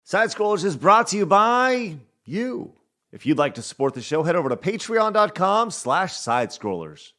Side Scrollers is brought to you by you. If you'd like to support the show, head over to patreon.com/sidescrollers.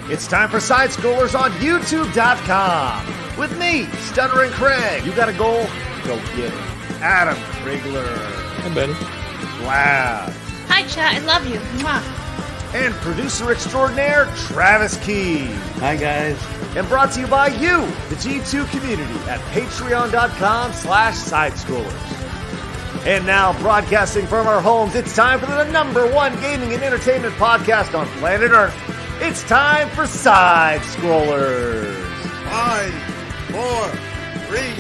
It's time for Side Scrollers on YouTube.com. With me, Stuttering Craig. You got a goal? Go get it. Adam Krigler. Hi, buddy. Vlad. Hi, chat. I love you. Mwah. And producer extraordinaire, Travis Key. Hi, guys. And brought to you by you, the G2 community, at patreon.com/sidescrollers. And now, broadcasting from our homes, it's time for the #1 gaming and entertainment podcast on planet Earth. It's time for Side Scrollers. 5, 4, 3,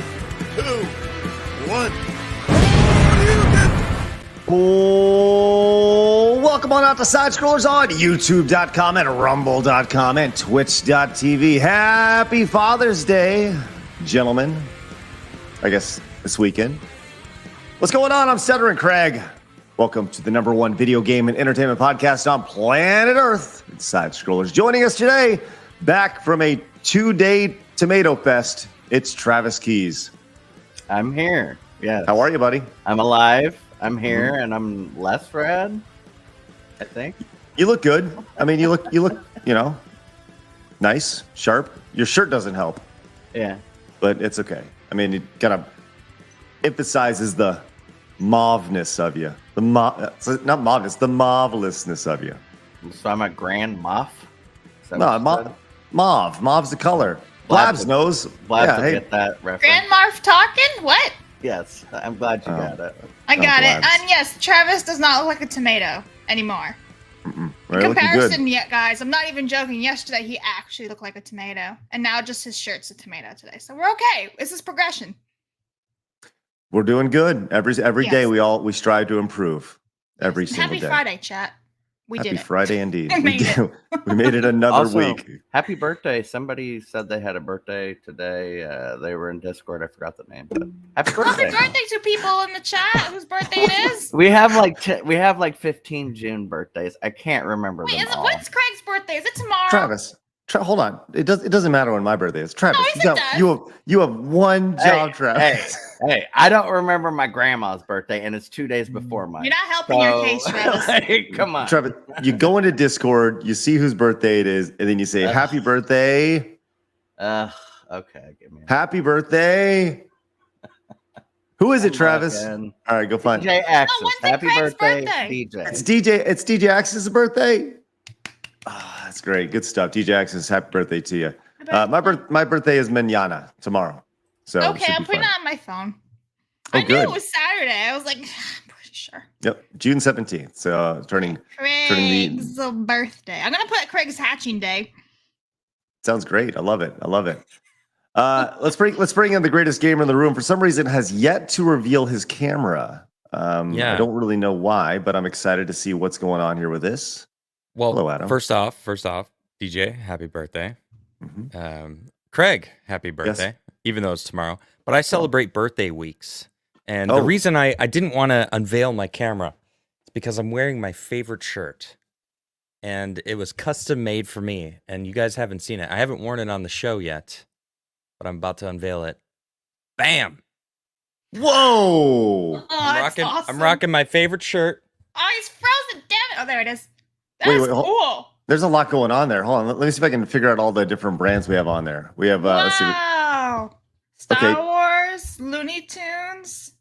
2, 1. Oh, welcome on out to Side Scrollers on YouTube.com and Rumble.com and Twitch.tv. Happy Father's Day, gentlemen. I guess this weekend. What's going on? I'm Stuttering Craig. Welcome to the #1 video game and entertainment podcast on planet Earth. It's Side Scrollers. Joining us today, back from a 2-day tomato fest, it's Travis Keys. I'm here. Yes. How are you, buddy? I'm alive. I'm here, and I'm less red, I think. You look good. I mean, you look, nice, sharp. Your shirt doesn't help. Yeah. But it's okay. I mean, it kind of emphasizes the mauveness of you. Not mauveness, the marvelousness of you. So I'm a grand moth? No, mauve. Mauve's the color. Blabs knows. Glad to get that reference. Grand Marf talking? What? Yes, I'm glad you got it. I got it. Blabs. And yes, Travis does not look like a tomato anymore. Well, In you're looking good. comparison, yet, guys, I'm not even joking. Yesterday, he actually looked like a tomato. And now just his shirt's a tomato today. So we're okay. This is progression. We're doing good. Every Yes. day we strive to improve. Every single Happy day. Friday, chat. We Happy did it. Friday indeed. I made it. We made it another Also, week. happy birthday. Somebody said they had a birthday today. They were in Discord. I forgot the name. But happy Happy birthday. birthday to people in the chat whose birthday it is. We have like 15 June birthdays. I can't remember Wait, them all. when's Craig's birthday? Is it tomorrow? Travis, hold on. It doesn't matter when my birthday is. Travis, No, yes, it does. you have one job, Travis. Hey, I don't remember my grandma's birthday, and it's 2 days before mine. You're not helping your case, Travis. Like, come on. Travis, you go into Discord, you see whose birthday it is, and then you say, "Happy birthday." Okay, give me Happy birthday. Who is it, Travis? Fucking All right, go find it. DJ Axis. when's it Happy Craig's birthday, birthday? It's DJ Axe's birthday. Ah, that's great. Good stuff. DJ Axis, happy birthday to you. My birthday is mañana, tomorrow. So it Okay, should I'm be putting fun. it on my phone. Oh, I knew good. it was Saturday. I was like, I'm pretty sure. Yep, June 17th. So turning Craig's birthday. I'm gonna put Craig's hatching day. sounds great. I love it. Let's bring in the greatest gamer in the room. For some reason, has yet to reveal his camera. I don't really know why, but I'm excited to see what's going on here with this. Well, Hello, Adam. first off, DJ, happy birthday. Mhm. Craig, happy birthday, even though it's tomorrow. But I celebrate birthday weeks. And the Oh. reason I didn't want to unveil my camera is because I'm wearing my favorite shirt. And it was custom made for me. And you guys haven't seen it. I haven't worn it on the show yet, but I'm about to unveil it. Bam! Whoa! Oh, that's awesome. I'm rocking my favorite shirt. Oh, he's frozen. Damn it. Oh, there it is. Wait, That's hold- cool. There's a lot going on there. Hold on. Let me see if I can figure out all the different brands we have on there. We have, let's see. Wow. Star Okay. Wars, Looney Tunes.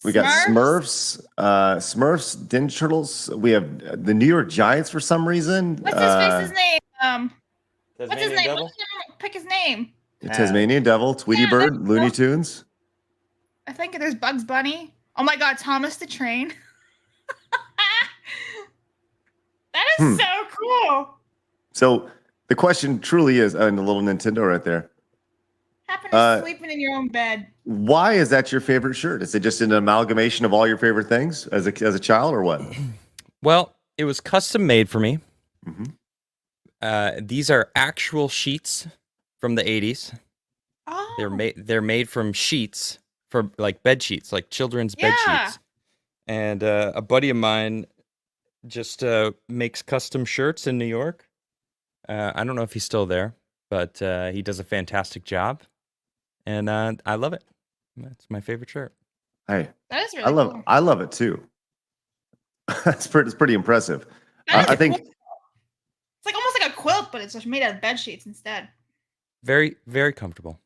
We got Smurfs, Ninja Turtles. We have the New York Giants for some reason. What's his face's name? What's his name? Devil? Pick his name. The Tasmanian Devil, Tweety Yeah, Bird, that's Looney cool. Tunes. I think there's Bugs Bunny. Oh my God, Thomas the Train. That is so cool. So The question truly is, and the little Nintendo right there. Happen to sleeping in your own bed. Why is that your favorite shirt? Is it just an amalgamation of all your favorite things as a child, or what? Well, it was custom made for me. Mm-hmm. These are actual sheets from the 80s. Oh. They're made from sheets for like bed sheets, like children's bed sheets. And a buddy of mine just makes custom shirts in New York. I don't know if he's still there, but he does a fantastic job, and I love it. That's my favorite shirt. Hey, That is really cool. I love it too. It's pretty impressive. I think cool. It's like almost like a quilt, but it's just made out of bed sheets instead. Very, very comfortable.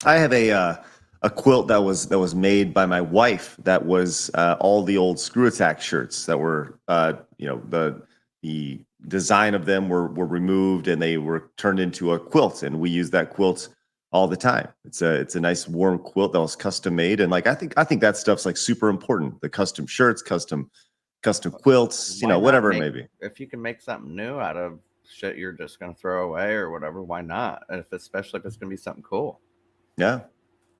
I have a quilt that was made by my wife. That was all the old Screw Attack shirts that were the design of them were removed and they were turned into a quilt, and we use that quilt all the time. It's a nice warm quilt that was custom made, and like I think that stuff's like super important. The custom shirts, custom quilts, Why not whatever it may be. If you can make something new out of shit you're just gonna throw away or whatever, why not? Especially if it's gonna be something cool. Yeah.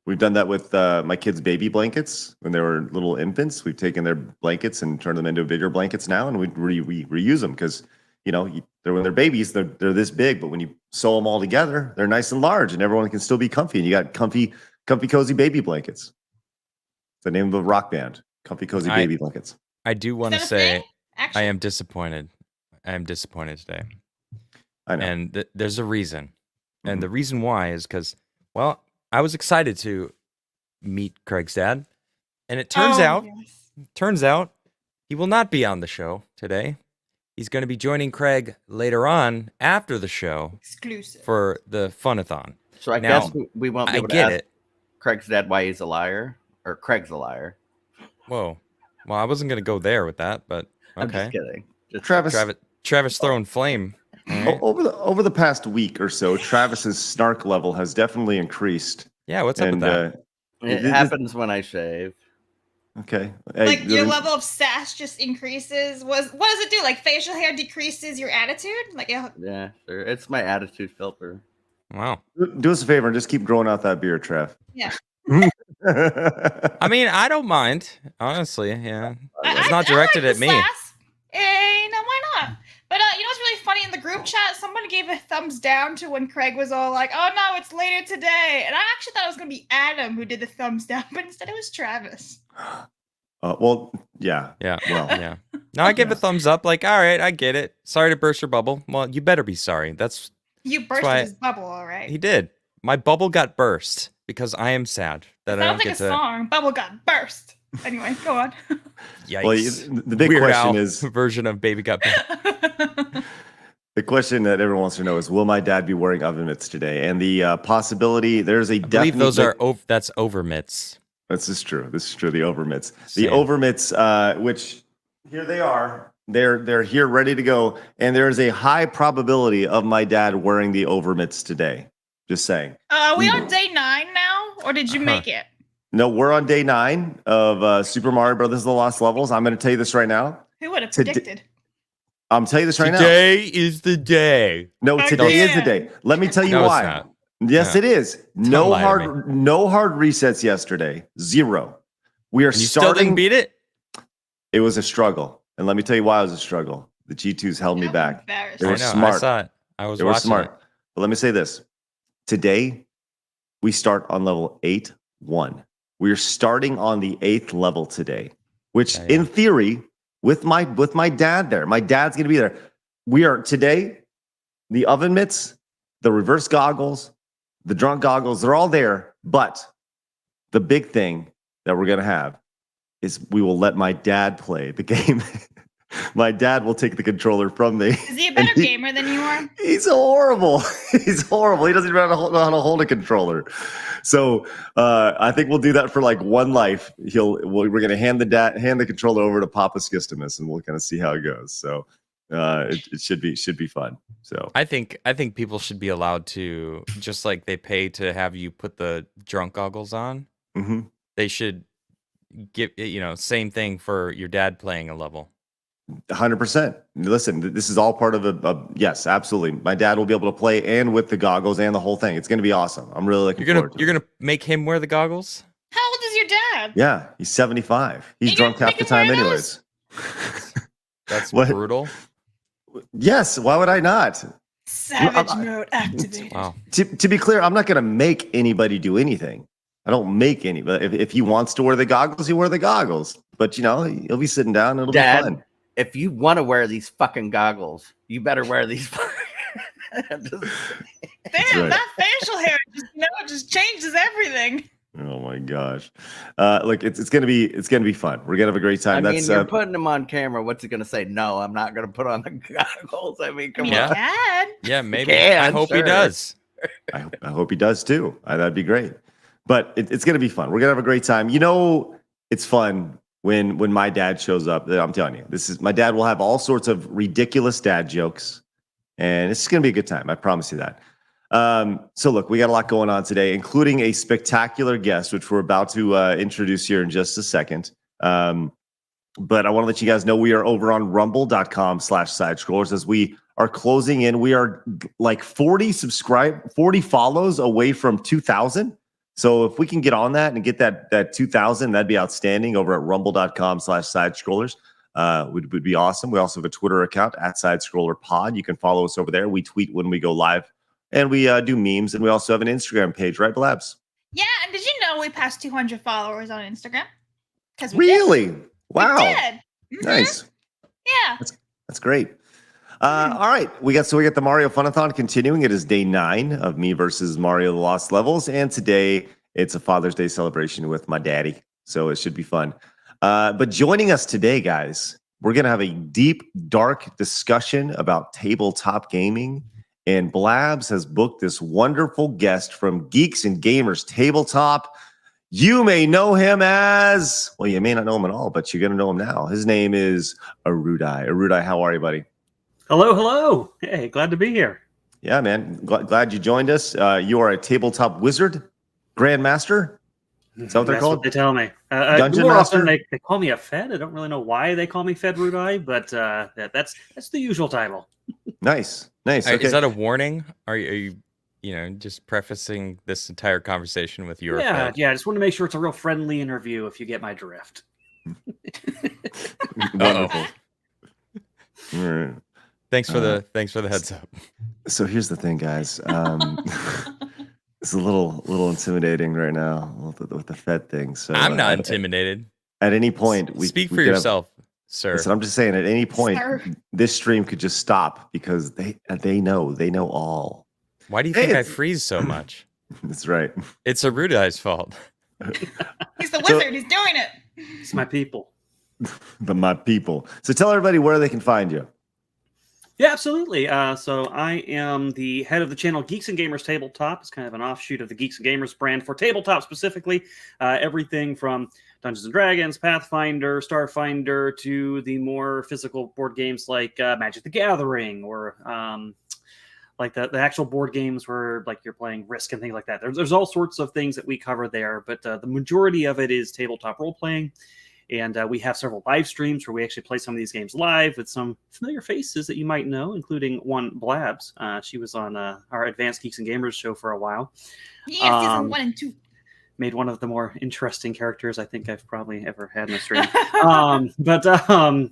We've done that with my kids' baby blankets when they were little infants. We've taken their blankets and turned them into bigger blankets now, and we reuse them because, when they're babies, they're this big, but when you sew them all together, they're nice and large, and everyone can still be comfy. And you got comfy, cozy baby blankets. It's the name of a rock band, Comfy Cozy Baby Blankets. I do want to say I am disappointed. I am disappointed today. I know. And there's a reason. And the reason why is because, well, I was excited to meet Craig's dad, and it turns out he will not be on the show today. He's going to be joining Craig later on after the show, exclusive for the Funathon. So I guess we won't be able to ask it. Craig's dad why he's a liar, or Craig's a liar. Whoa, well, I wasn't going to go there with that, but okay. I'm just kidding. Travis throwing flame. Right. Over the past week or so, Travis's snark level has definitely increased. Yeah, what's up with that? It happens when I shave. Okay. Like your level of sass just increases. What does it do? Like facial hair decreases your attitude? Yeah, sure. It's my attitude filter. Wow. Do us a favor and just keep growing out that beard, Trav. Yeah. I mean, I don't mind, honestly. Yeah, it's not directed at me. Sass. Hey, no, why not? But what's really funny in the group chat? Someone gave a thumbs down to when Craig was all like, "Oh no, it's later today," and I actually thought it was gonna be Adam who did the thumbs down, but instead it was Travis. Well, yeah. Well, yeah. No, I give a thumbs up. Like, all right, I get it. Sorry to burst your bubble. Well, you better be sorry. You bursted his bubble, all right. He did. My bubble got burst because I am sad that I don't get to. Sounds like a song. Bubble got burst. Anyway, go on. Yikes. Well, the big Weird question Al is version of Baby Got Burst. the question that everyone wants to know is, will my dad be wearing oven mitts today? And the possibility, there's a definite. I believe those are that's over mitts. This is true. The over mitts. The over mitts, which here they are. They're here ready to go, and there is a high probability of my dad wearing the over mitts today. Just saying. Are we on day 9 now, or did you make it? No, we're on day 9 of Super Mario Brothers: The Lost Levels. I'm going to tell you this right now. Who would have predicted? I'm telling you this right now. Today is the day. No, today is the day. Let me tell you why. It's not. Yes, it is. Don't lie No hard resets yesterday. 0. We are You starting. still didn't beat it? It was a struggle, and let me tell you why it was a struggle. The G2s held me back. They were I know, smart. I saw it. I was They were watching smart. it. But let me say this. Today, we start on level 8-1. We are starting on the 8th level today, which in theory, with my dad there, my dad's going to be there. We are today, the oven mitts, the reverse goggles, the drunk goggles, they're all there. But the big thing that we're going to have is we will let my dad play the game. My dad will take the controller from me. Is he a better gamer than you are? He's horrible. He's horrible. He doesn't even know how to hold a controller. So I think we'll do that for like one life. We're going to hand the controller over to Papa Skistimus, and we'll kind of see how it goes. So it should be fun. So I think people should be allowed to, just like they pay to have you put the drunk goggles on. Mm-hmm. They should give same thing for your dad playing a level. 100%. Listen, this is all part of a yes, absolutely. My dad will be able to play and with the goggles and the whole thing. It's going to be awesome. I'm really looking forward to it. You're gonna make him wear the goggles? How old is your dad? Yeah, he's 75. He's You drunk gonna half make the him wear time those? anyways. That's What? brutal. Yes, why would I not? Savage mode activated. Wow. To be clear, I'm not going to make anybody do anything. I don't make any, but if he wants to wear the goggles, he wear the goggles. But he'll be sitting down. It'll Dad, be fun. if you want to wear these fucking goggles, you better wear these. Damn, right. that facial hair just changes everything. Oh my gosh! Look, it's gonna be fun. We're gonna have a great time. I mean, you're putting him on camera. What's he gonna say? No, I'm not gonna put on the goggles. I mean, come Yeah. on. Dad. Yeah, maybe. can, I hope he sure. does. I hope he does too. That'd be great. But it's gonna be fun. We're gonna have a great time. It's fun when my dad shows up. I'm telling you, my dad will have all sorts of ridiculous dad jokes, and it's gonna be a good time. I promise you that. So look, we got a lot going on today, including a spectacular guest, which we're about to introduce here in just a second. But I want to let you guys know we are over on rumble.com/sidescrollers as we are closing in. We are like 40 follows away from 2,000. So if we can get on that and get that 2,000, that'd be outstanding over at rumble.com/sidescrollers. Would be awesome. We also have a Twitter account at SidescrollerPod. You can follow us over there. We tweet when we go live. And we do memes, and we also have an Instagram page, right, Blabs? Yeah, and did you know we passed 200 followers on Instagram? Because Really? Wow. We did. Mhm. Nice. Yeah. That's great. All right. We got the Mario Funathon continuing. It is day 9 of me versus Mario the Lost Levels. And today it's a Father's Day celebration with my daddy. So it should be fun. But joining us today, guys, we're going to have a deep, dark discussion about tabletop gaming. And Blabs has booked this wonderful guest from Geeks and Gamers Tabletop. You may know him as, well, you may not know him at all, but you're going to know him now. His name is Erudi. Erudi, how are you, buddy? Hello. Hey, glad to be here. Yeah, man. Glad you joined us. You are a tabletop wizard, grandmaster. Is that what they're That's called? what they tell me. Dungeon More master? often they call me a Fed. I don't really know why they call me Fed Rudai, but that's the usual title. Nice. Okay. Is that a warning? Are you just prefacing this entire conversation with your Fed? Yeah. I just want to make sure it's a real friendly interview. If you get my drift. Wonderful. All right. Thanks for the heads up. So here's the thing, guys. It's a little intimidating right now with the Fed thing. So I'm not intimidated. At any point, Speak we for could have- yourself, sir. Listen, I'm just saying. At any point, Sir. this stream could just stop because they know all. Why do you Hey, think I it's- freeze so much? That's right. It's Erudai's fault. He's the So- wizard. He's doing it. It's my people. But my people. So tell everybody where they can find you. Yeah, absolutely. So I am the head of the channel Geeks and Gamers Tabletop. It's kind of an offshoot of the Geeks and Gamers brand for tabletop specifically. Everything from Dungeons and Dragons, Pathfinder, Starfinder, to the more physical board games like Magic the Gathering, or like the actual board games where like you're playing Risk and things like that. There's all sorts of things that we cover there, but the majority of it is tabletop role playing. And we have several live streams where we actually play some of these games live with some familiar faces that you might know, including one Blabs. She was on our Advanced Geeks and Gamers show for a while. Yeah, season 1 and 2. Made one of the more interesting characters I think I've probably ever had in a stream.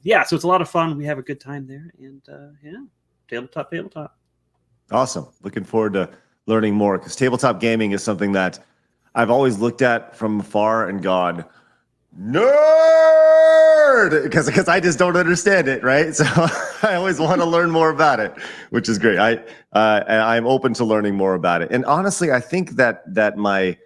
Yeah, so it's a lot of fun. We have a good time there. And yeah, tabletop. Awesome. Looking forward to learning more because tabletop gaming is something that I've always looked at from afar and gone, nerd, because I just don't understand it, right? So I always want to learn more about it, which is great. I'm open to learning more about it, and honestly, I think that my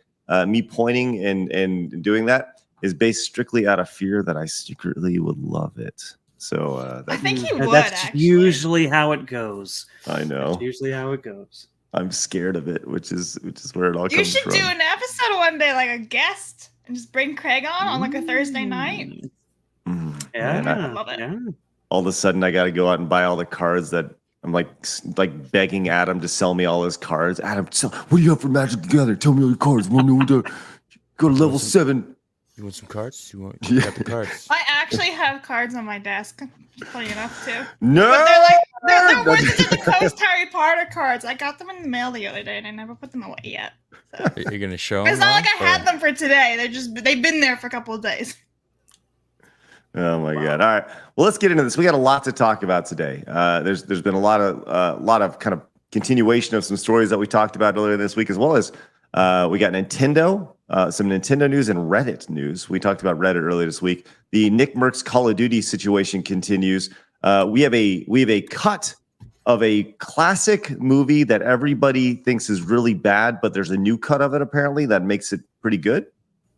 me pointing and doing that is based strictly out of fear that I secretly would love it. So I think you would. That's actually. usually how it goes. I know That's usually how it goes. I'm scared of it, which is where it all You comes should from. do an episode one day, like a guest, and just bring Craig on like a Thursday night. Yeah, Man, Love it. yeah. all of a sudden I got to go out and buy all the cards that I'm like begging Adam to sell me all his cards. Adam, what do you have for Magic together? Tell me all your cards. Want to know go to level 7. You want some cards? You got Yeah. the cards? I actually have cards on my desk. Funny enough, too. No, But they're Wizards of the Coast Harry Potter cards. I got them in the mail the other day, and I never put them away yet. So. You're gonna show them? It's not like I had them for today. They've been there for a couple of days. Oh my God! All right, well, let's get into this. We got a lot to talk about today. There's been a lot of kind of continuation of some stories that we talked about earlier this week, as well as we got Nintendo, some Nintendo news and Reddit news. We talked about Reddit earlier this week. The Nick Mercs Call of Duty situation continues. We have a cut of a classic movie that everybody thinks is really bad, but there's a new cut of it apparently that makes it pretty good,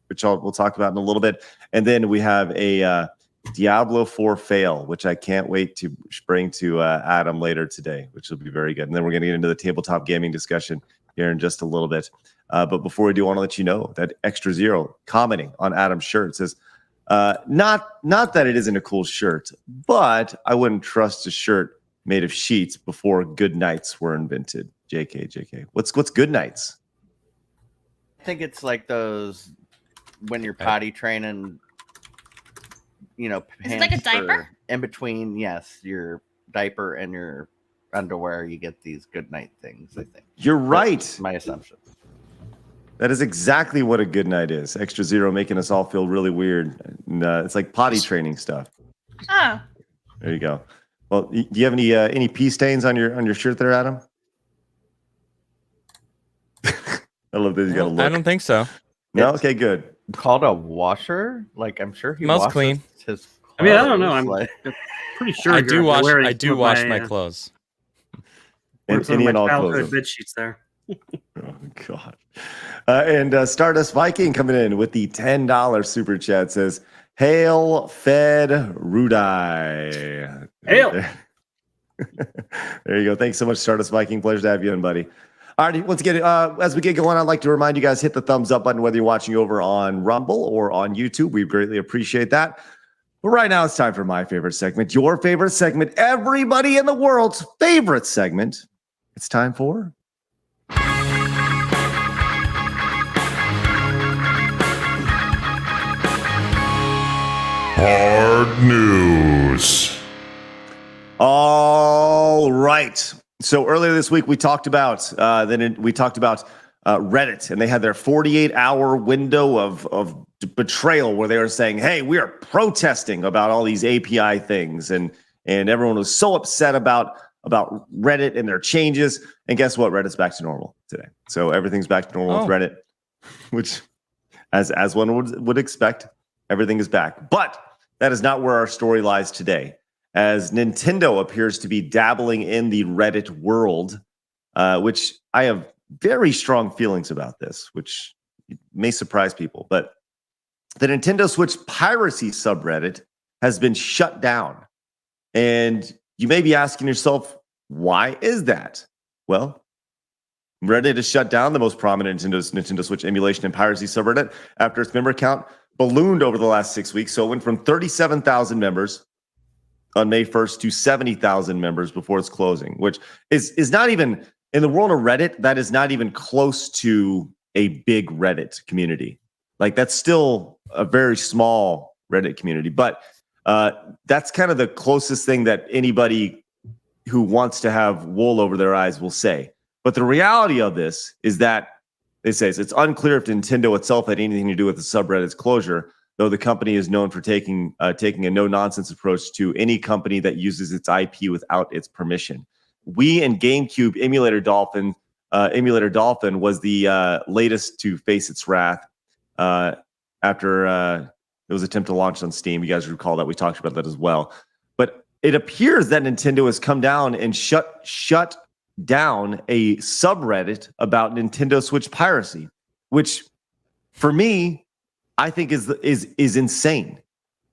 which we'll talk about in a little bit. And then we have a Diablo 4 fail, which I can't wait to bring to Adam later today, which will be very good. And then we're going to get into the tabletop gaming discussion here in just a little bit. But before we do, I want to let you know that Extra Zero commenting on Adam's shirt says, not that it isn't a cool shirt, but I wouldn't trust a shirt made of sheets before good nights were invented. JK. What's good nights? I think it's like those when you're potty training, you know, Is it like a pants diaper? in between, yes, your diaper and your underwear, you get these good night things, I think. You're right. That's my assumption. That is exactly what a good night is. Extra Zero making us all feel really weird. And, it's like potty training stuff. Oh. There you go. Well, do you have any pee stains on your shirt there, Adam? I love that he's got a look. I don't think so. No? Okay, good. Called a washer? Like, I'm sure he Smells washes clean. his I mean, I don't know. clothes, I'm like- pretty sure I you're do wash. wearing I do some of wash my uh, clothes. wearing some of Any my and all childhood clothes. bed sheets there. Oh, God. And Stardust Viking coming in with the $10 super chat says, Hail Fed Erudi. Hail. There you go. Thanks so much, Stardust Viking. Pleasure to have you in, buddy. All right, once again, as we get going, I'd like to remind you guys, hit the thumbs up button, whether you're watching over on Rumble or on YouTube. We greatly appreciate that. But right now, it's time for my favorite segment, your favorite segment, everybody in the world's favorite segment. It's time for... Hard News. All right. So earlier this week, we talked about Reddit, and they had their 48-hour window of betrayal where they were saying, "Hey, we are protesting about all these API things," and everyone was so upset about Reddit and their changes. And guess what? Reddit's back to normal today. So everything's back to normal with Reddit, which, as one would expect, everything is back. But that is not where our story lies today, as Nintendo appears to be dabbling in the Reddit world, which I have very strong feelings about this, which may surprise people. But the Nintendo Switch piracy subreddit has been shut down. And you may be asking yourself, why is that? Well, Reddit has shut down the most prominent Nintendo Switch emulation and piracy subreddit after its member count ballooned over the last 6 weeks. So it went from 37,000 members on May 1st to 70,000 members before its closing, which is not even, in the world of Reddit, that is not even close to a big Reddit community. Like, that's still a very small Reddit community. But that's kind of the closest thing that anybody who wants to have wool over their eyes will say. But the reality of this is that it says it's unclear if Nintendo itself had anything to do with the subreddit's closure, though the company is known for taking a no-nonsense approach to any company that uses its IP without its permission. Wii and GameCube Emulator Dolphin was the latest to face its wrath after it was attempted to launch on Steam. You guys recall that we talked about that as well. But it appears that Nintendo has come down and shut down a subreddit about Nintendo Switch piracy, which for me, I think is insane.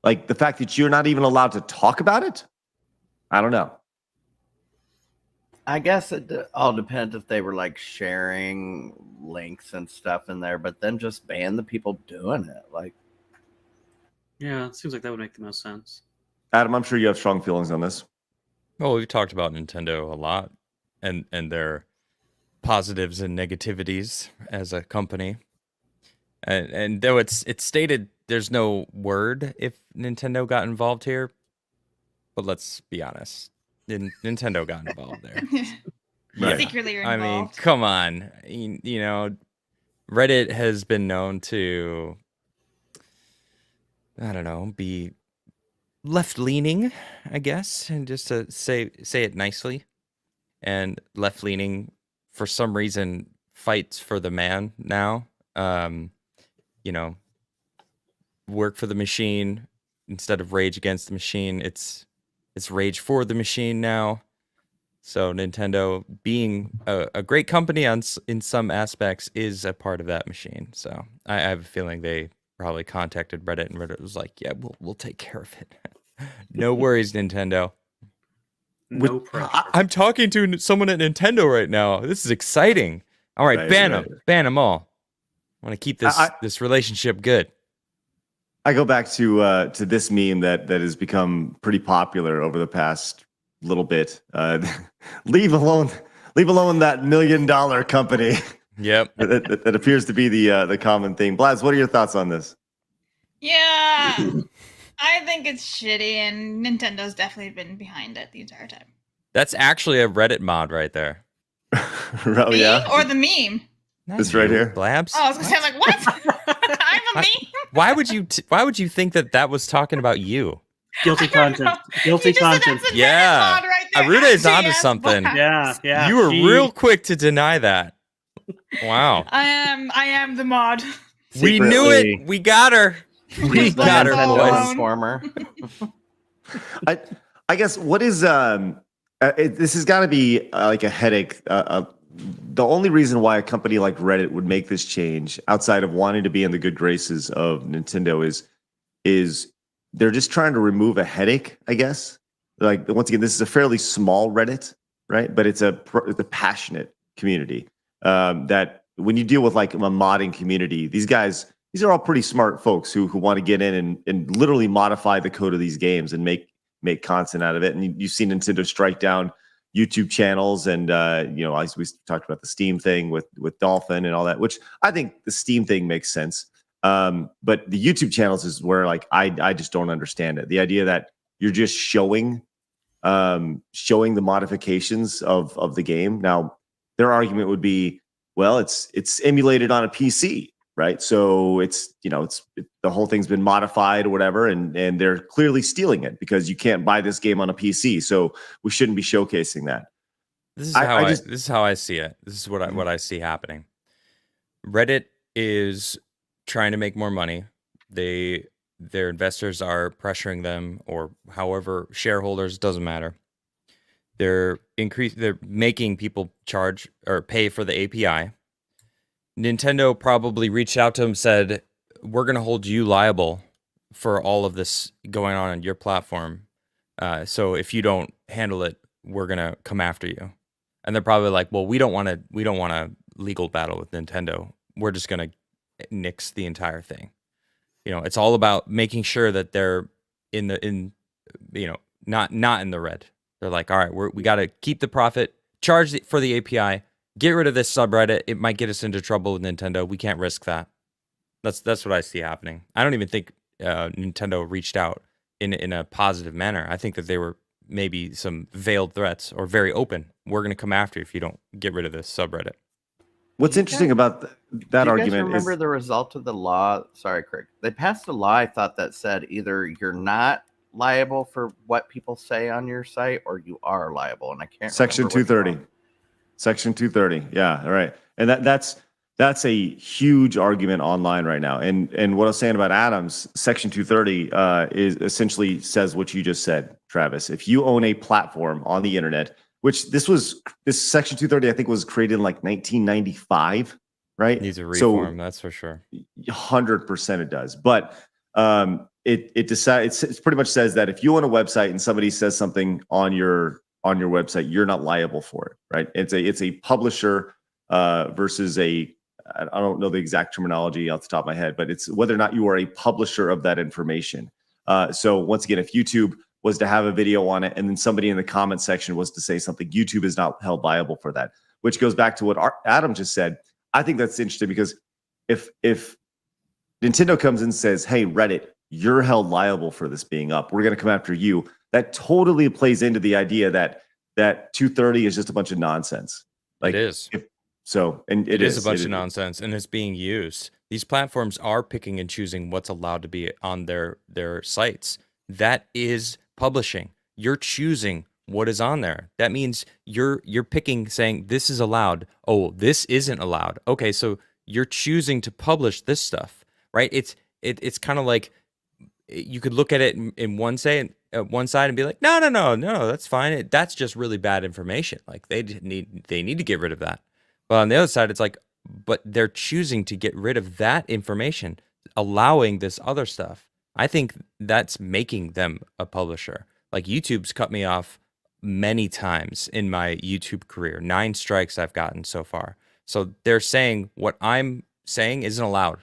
Like, the fact that you're not even allowed to talk about it. I don't know. I guess it all depends if they were like sharing links and stuff in there, but then just ban the people doing it. Like, Yeah, it seems like that would make the most sense. Adam, I'm sure you have strong feelings on this. Well, we've talked about Nintendo a lot and their positives and negativities as a company. And though it's stated there's no word if Nintendo got involved here, but let's be honest, Nintendo got involved there. Right. Secretly you're I involved. mean, come on. You know, Reddit has been known to, I don't know, be left-leaning, I guess, and just to say it nicely. And left-leaning, for some reason, fights for the man now. You know, work for the machine instead of rage against the machine. It's rage for the machine now. So Nintendo, being a great company in some aspects, is a part of that machine. So I have a feeling they probably contacted Reddit, and Reddit was like, "Yeah, we'll take care of it. No worries, Nintendo." No pressure. I'm talking to someone at Nintendo right now. This is exciting. All right, Right, ban right. them. Ban them all. I want to keep this relationship good. I go back to this meme that has become pretty popular over the past little bit. Leave alone that $1 million company. Yep. that appears to be the common thing. Blaz, what are your thoughts on this? Yeah, I think it's shitty, and Nintendo's definitely been behind it the entire time. That's actually a Reddit mod right there. Oh Me yeah, or the meme? Not This right you, here? Blabs. Oh, I was gonna say, I'm like, what? I'm a meme. Why would you think that was talking about you? Guilty I don't know. conscience. Guilty You just said conscience. that's a Yeah. Reddit mod right there. Aruda's onto Yes, something. Blabs. Yeah. You were she- real quick to deny that. Wow. I am the mod. We knew Secretly- it. We got her. We Just let got us her, all boys. alone. Informer. I guess what is this has got to be like a headache. The only reason why a company like Reddit would make this change, outside of wanting to be in the good graces of Nintendo, is they're just trying to remove a headache, I guess. Like, once again, this is a fairly small Reddit, right? But it's a passionate community. That when you deal with like a modding community, these are all pretty smart folks who want to get in and literally modify the code of these games and make content out of it. And you've seen Nintendo strike down YouTube channels, and we talked about the Steam thing with Dolphin and all that, which I think the Steam thing makes sense. But the YouTube channels is where like I just don't understand it. The idea that you're just showing the modifications of the game. Now, their argument would be, well, it's emulated on a PC, right? So the whole thing's been modified or whatever, and they're clearly stealing it because you can't buy this game on a PC. So we shouldn't be showcasing that. This is this is how I see it. This is what I see happening. Reddit is trying to make more money. Their investors are pressuring them, or however, shareholders, doesn't matter. They're making people charge or pay for the API. Nintendo probably reached out to them, said, "We're going to hold you liable for all of this going on your platform. So if you don't handle it, we're going to come after you." And they're probably like, "Well, we don't want a legal battle with Nintendo. We're just going to nix the entire thing." It's all about making sure that they're not in the red. They're like, "All right, we got to keep the profit, charge for the API, get rid of this subreddit. It might get us into trouble with Nintendo. We can't risk that." That's what I see happening. I don't even think Nintendo reached out in a positive manner. I think that they were maybe some veiled threats, or very open. "We're going to come after you if you don't get rid of this subreddit." What's interesting about that Do you argument guys remember is the result of the law? Sorry, Craig. They passed a law, I thought, that said either you're not liable for what people say on your site, or you are liable. And I can't Section remember which 230. one. Section 230. Yeah, all right. And that's a huge argument online right now. And what I was saying about Adams, Section 230 is essentially says what you just said, Travis. If you own a platform on the internet, which this Section 230, I think, was created in like 1995, right? Needs a reform, that's for sure. 100% it does. But it decides, it pretty much says that if you own a website and somebody says something on your website, you're not liable for it, right? It's a publisher versus I don't know the exact terminology off the top of my head, but it's whether or not you are a publisher of that information. So once again, if YouTube was to have a video on it and then somebody in the comment section was to say something, YouTube is not held liable for that, which goes back to what Adam just said. I think that's interesting because if Nintendo comes in and says, "Hey, Reddit, you're held liable for this being up. We're going to come after you." That totally plays into the idea that 230 is just a bunch of nonsense. Like it is. And It is a bunch of nonsense, and it's being used. These platforms are picking and choosing what's allowed to be on their sites. That is publishing. You're choosing what is on there. That means you're picking, saying this is allowed. Oh, this isn't allowed. Okay, so you're choosing to publish this stuff, right? It's kind of like you could look at it in one side and be like, no, that's fine. That's just really bad information. Like they need to get rid of that. But on the other side, it's like, but they're choosing to get rid of that information, allowing this other stuff. I think that's making them a publisher. Like YouTube's cut me off many times in my YouTube career. 9 strikes I've gotten so far. So they're saying what I'm saying isn't allowed.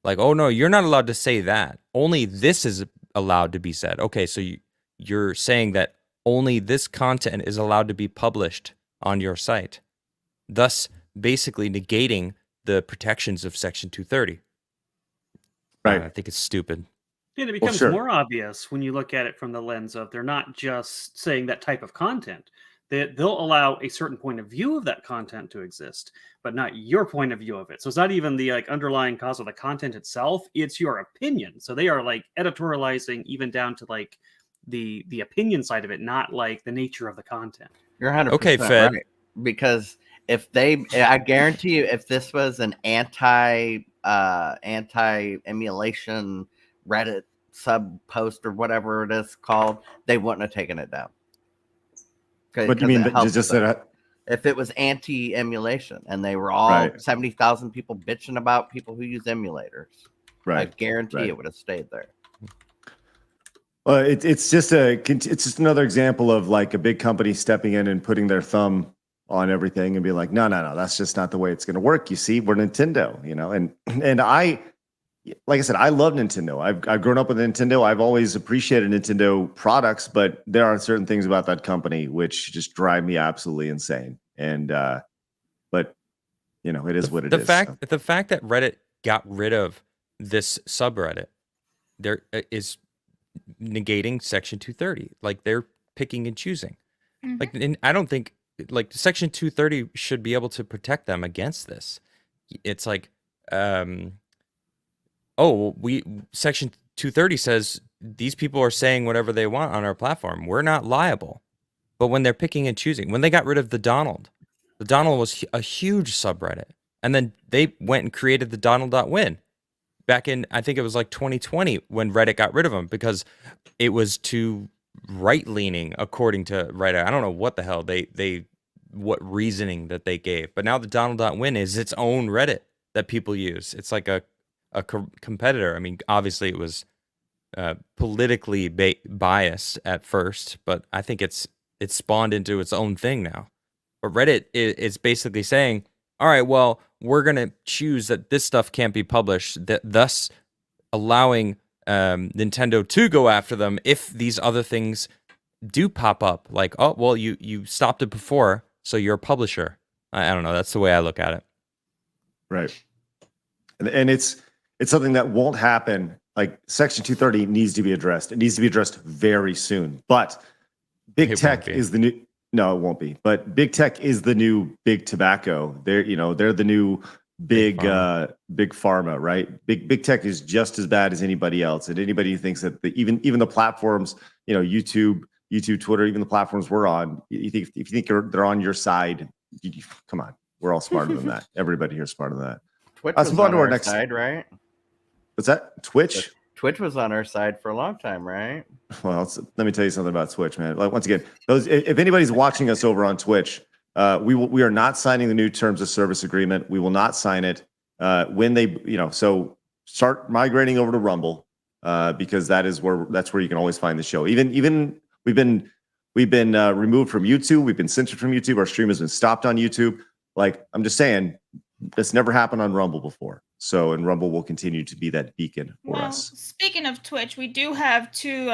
Like, oh no, you're not allowed to say that. Only this is allowed to be said. Okay, so you're saying that only this content is allowed to be published on your site, thus basically negating the protections of Section 230. Right. I think it's stupid. And it becomes sure. more obvious when you look at it from the lens of they're not just saying that type of content. They'll allow a certain point of view of that content to exist, but not your point of view of it. So it's not even the like underlying cause of the content itself; it's your opinion. So they are like editorializing even down to like the opinion side of it, not like the nature of the content. You're 100% Okay, Fed. right. Because if I guarantee you, if this was an anti-emulation Reddit sub post or whatever it is called, they wouldn't have taken it down. What do you mean? Just that if it was anti-emulation and they were all 70,000 people bitching about people who use emulators, I guarantee it would have stayed there. Well, it's just another example of like a big company stepping in and putting their thumb on everything and being like, no, that's just not the way it's going to work. You see, we're Nintendo, and I, like I said, I love Nintendo. I've grown up with Nintendo. I've always appreciated Nintendo products, but there are certain things about that company which just drive me absolutely insane. And but it is what it is. The fact that Reddit got rid of this subreddit, there is negating Section 230. Like they're picking and choosing. Mhm. Like, and I don't think like Section 230 should be able to protect them against this. It's like, Section 230 says these people are saying whatever they want on our platform. We're not liable. But when they're picking and choosing, when they got rid of the Donald was a huge subreddit. And then they went and created the Donald.win back in, I think it was like 2020 when Reddit got rid of them because it was too right-leaning, according to Reddit. I don't know what the hell what reasoning that they gave. But now the Donald.win is its own Reddit that people use. It's like a competitor. I mean, obviously it was politically biased at first, but I think it's spawned into its own thing now. But Reddit is basically saying, all right, well, we're going to choose that this stuff can't be published, thus allowing Nintendo to go after them if these other things do pop up. Like, oh, well, you stopped it before, so you're a publisher. I don't know. That's the way I look at it. Right. And it's something that won't happen. Like Section 230 needs to be addressed. It needs to be addressed very soon. But big tech is the new. No, it won't be. But big tech is the new big tobacco. They're the new big pharma, right? Big tech is just as bad as anybody else. And anybody who thinks that even the platforms, YouTube, Twitter, even the platforms we're on, if you think they're on your side, come on, we're all smarter than that. Everybody here is smarter than that. Twitch was on our side, right? What's that? Twitch? Twitch was on our side for a long time, right? Well, let me tell you something about Twitch, man. Like, once again, if anybody's watching us over on Twitch, we are not signing the new terms of service agreement. We will not sign it when they, so start migrating over to Rumble because that's where you can always find the show. Even we've been removed from YouTube. We've been censored from YouTube. Our stream has been stopped on YouTube. Like, I'm just saying, this never happened on Rumble before. So, and Rumble will continue to be that beacon for us. Speaking of Twitch, we do have two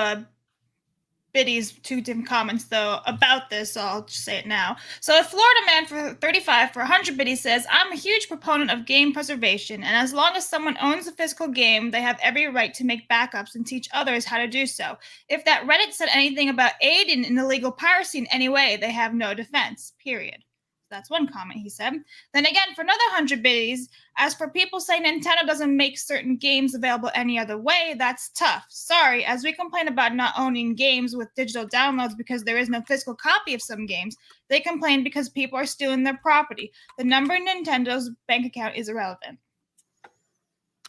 Biddy's two different comments though about this, so I'll just say it now. So a Florida man for 35 for 100 biddies says, "I'm a huge proponent of game preservation, and as long as someone owns a physical game, they have every right to make backups and teach others how to do so. If that Reddit said anything about aiding in illegal piracy in any way, they have no defense, period." That's one comment he said. Then again, for another 100 biddies, as for people saying Nintendo doesn't make certain games available any other way, that's tough. Sorry, as we complain about not owning games with digital downloads because there is no physical copy of some games, they complain because people are stealing their property. The number in Nintendo's bank account is irrelevant.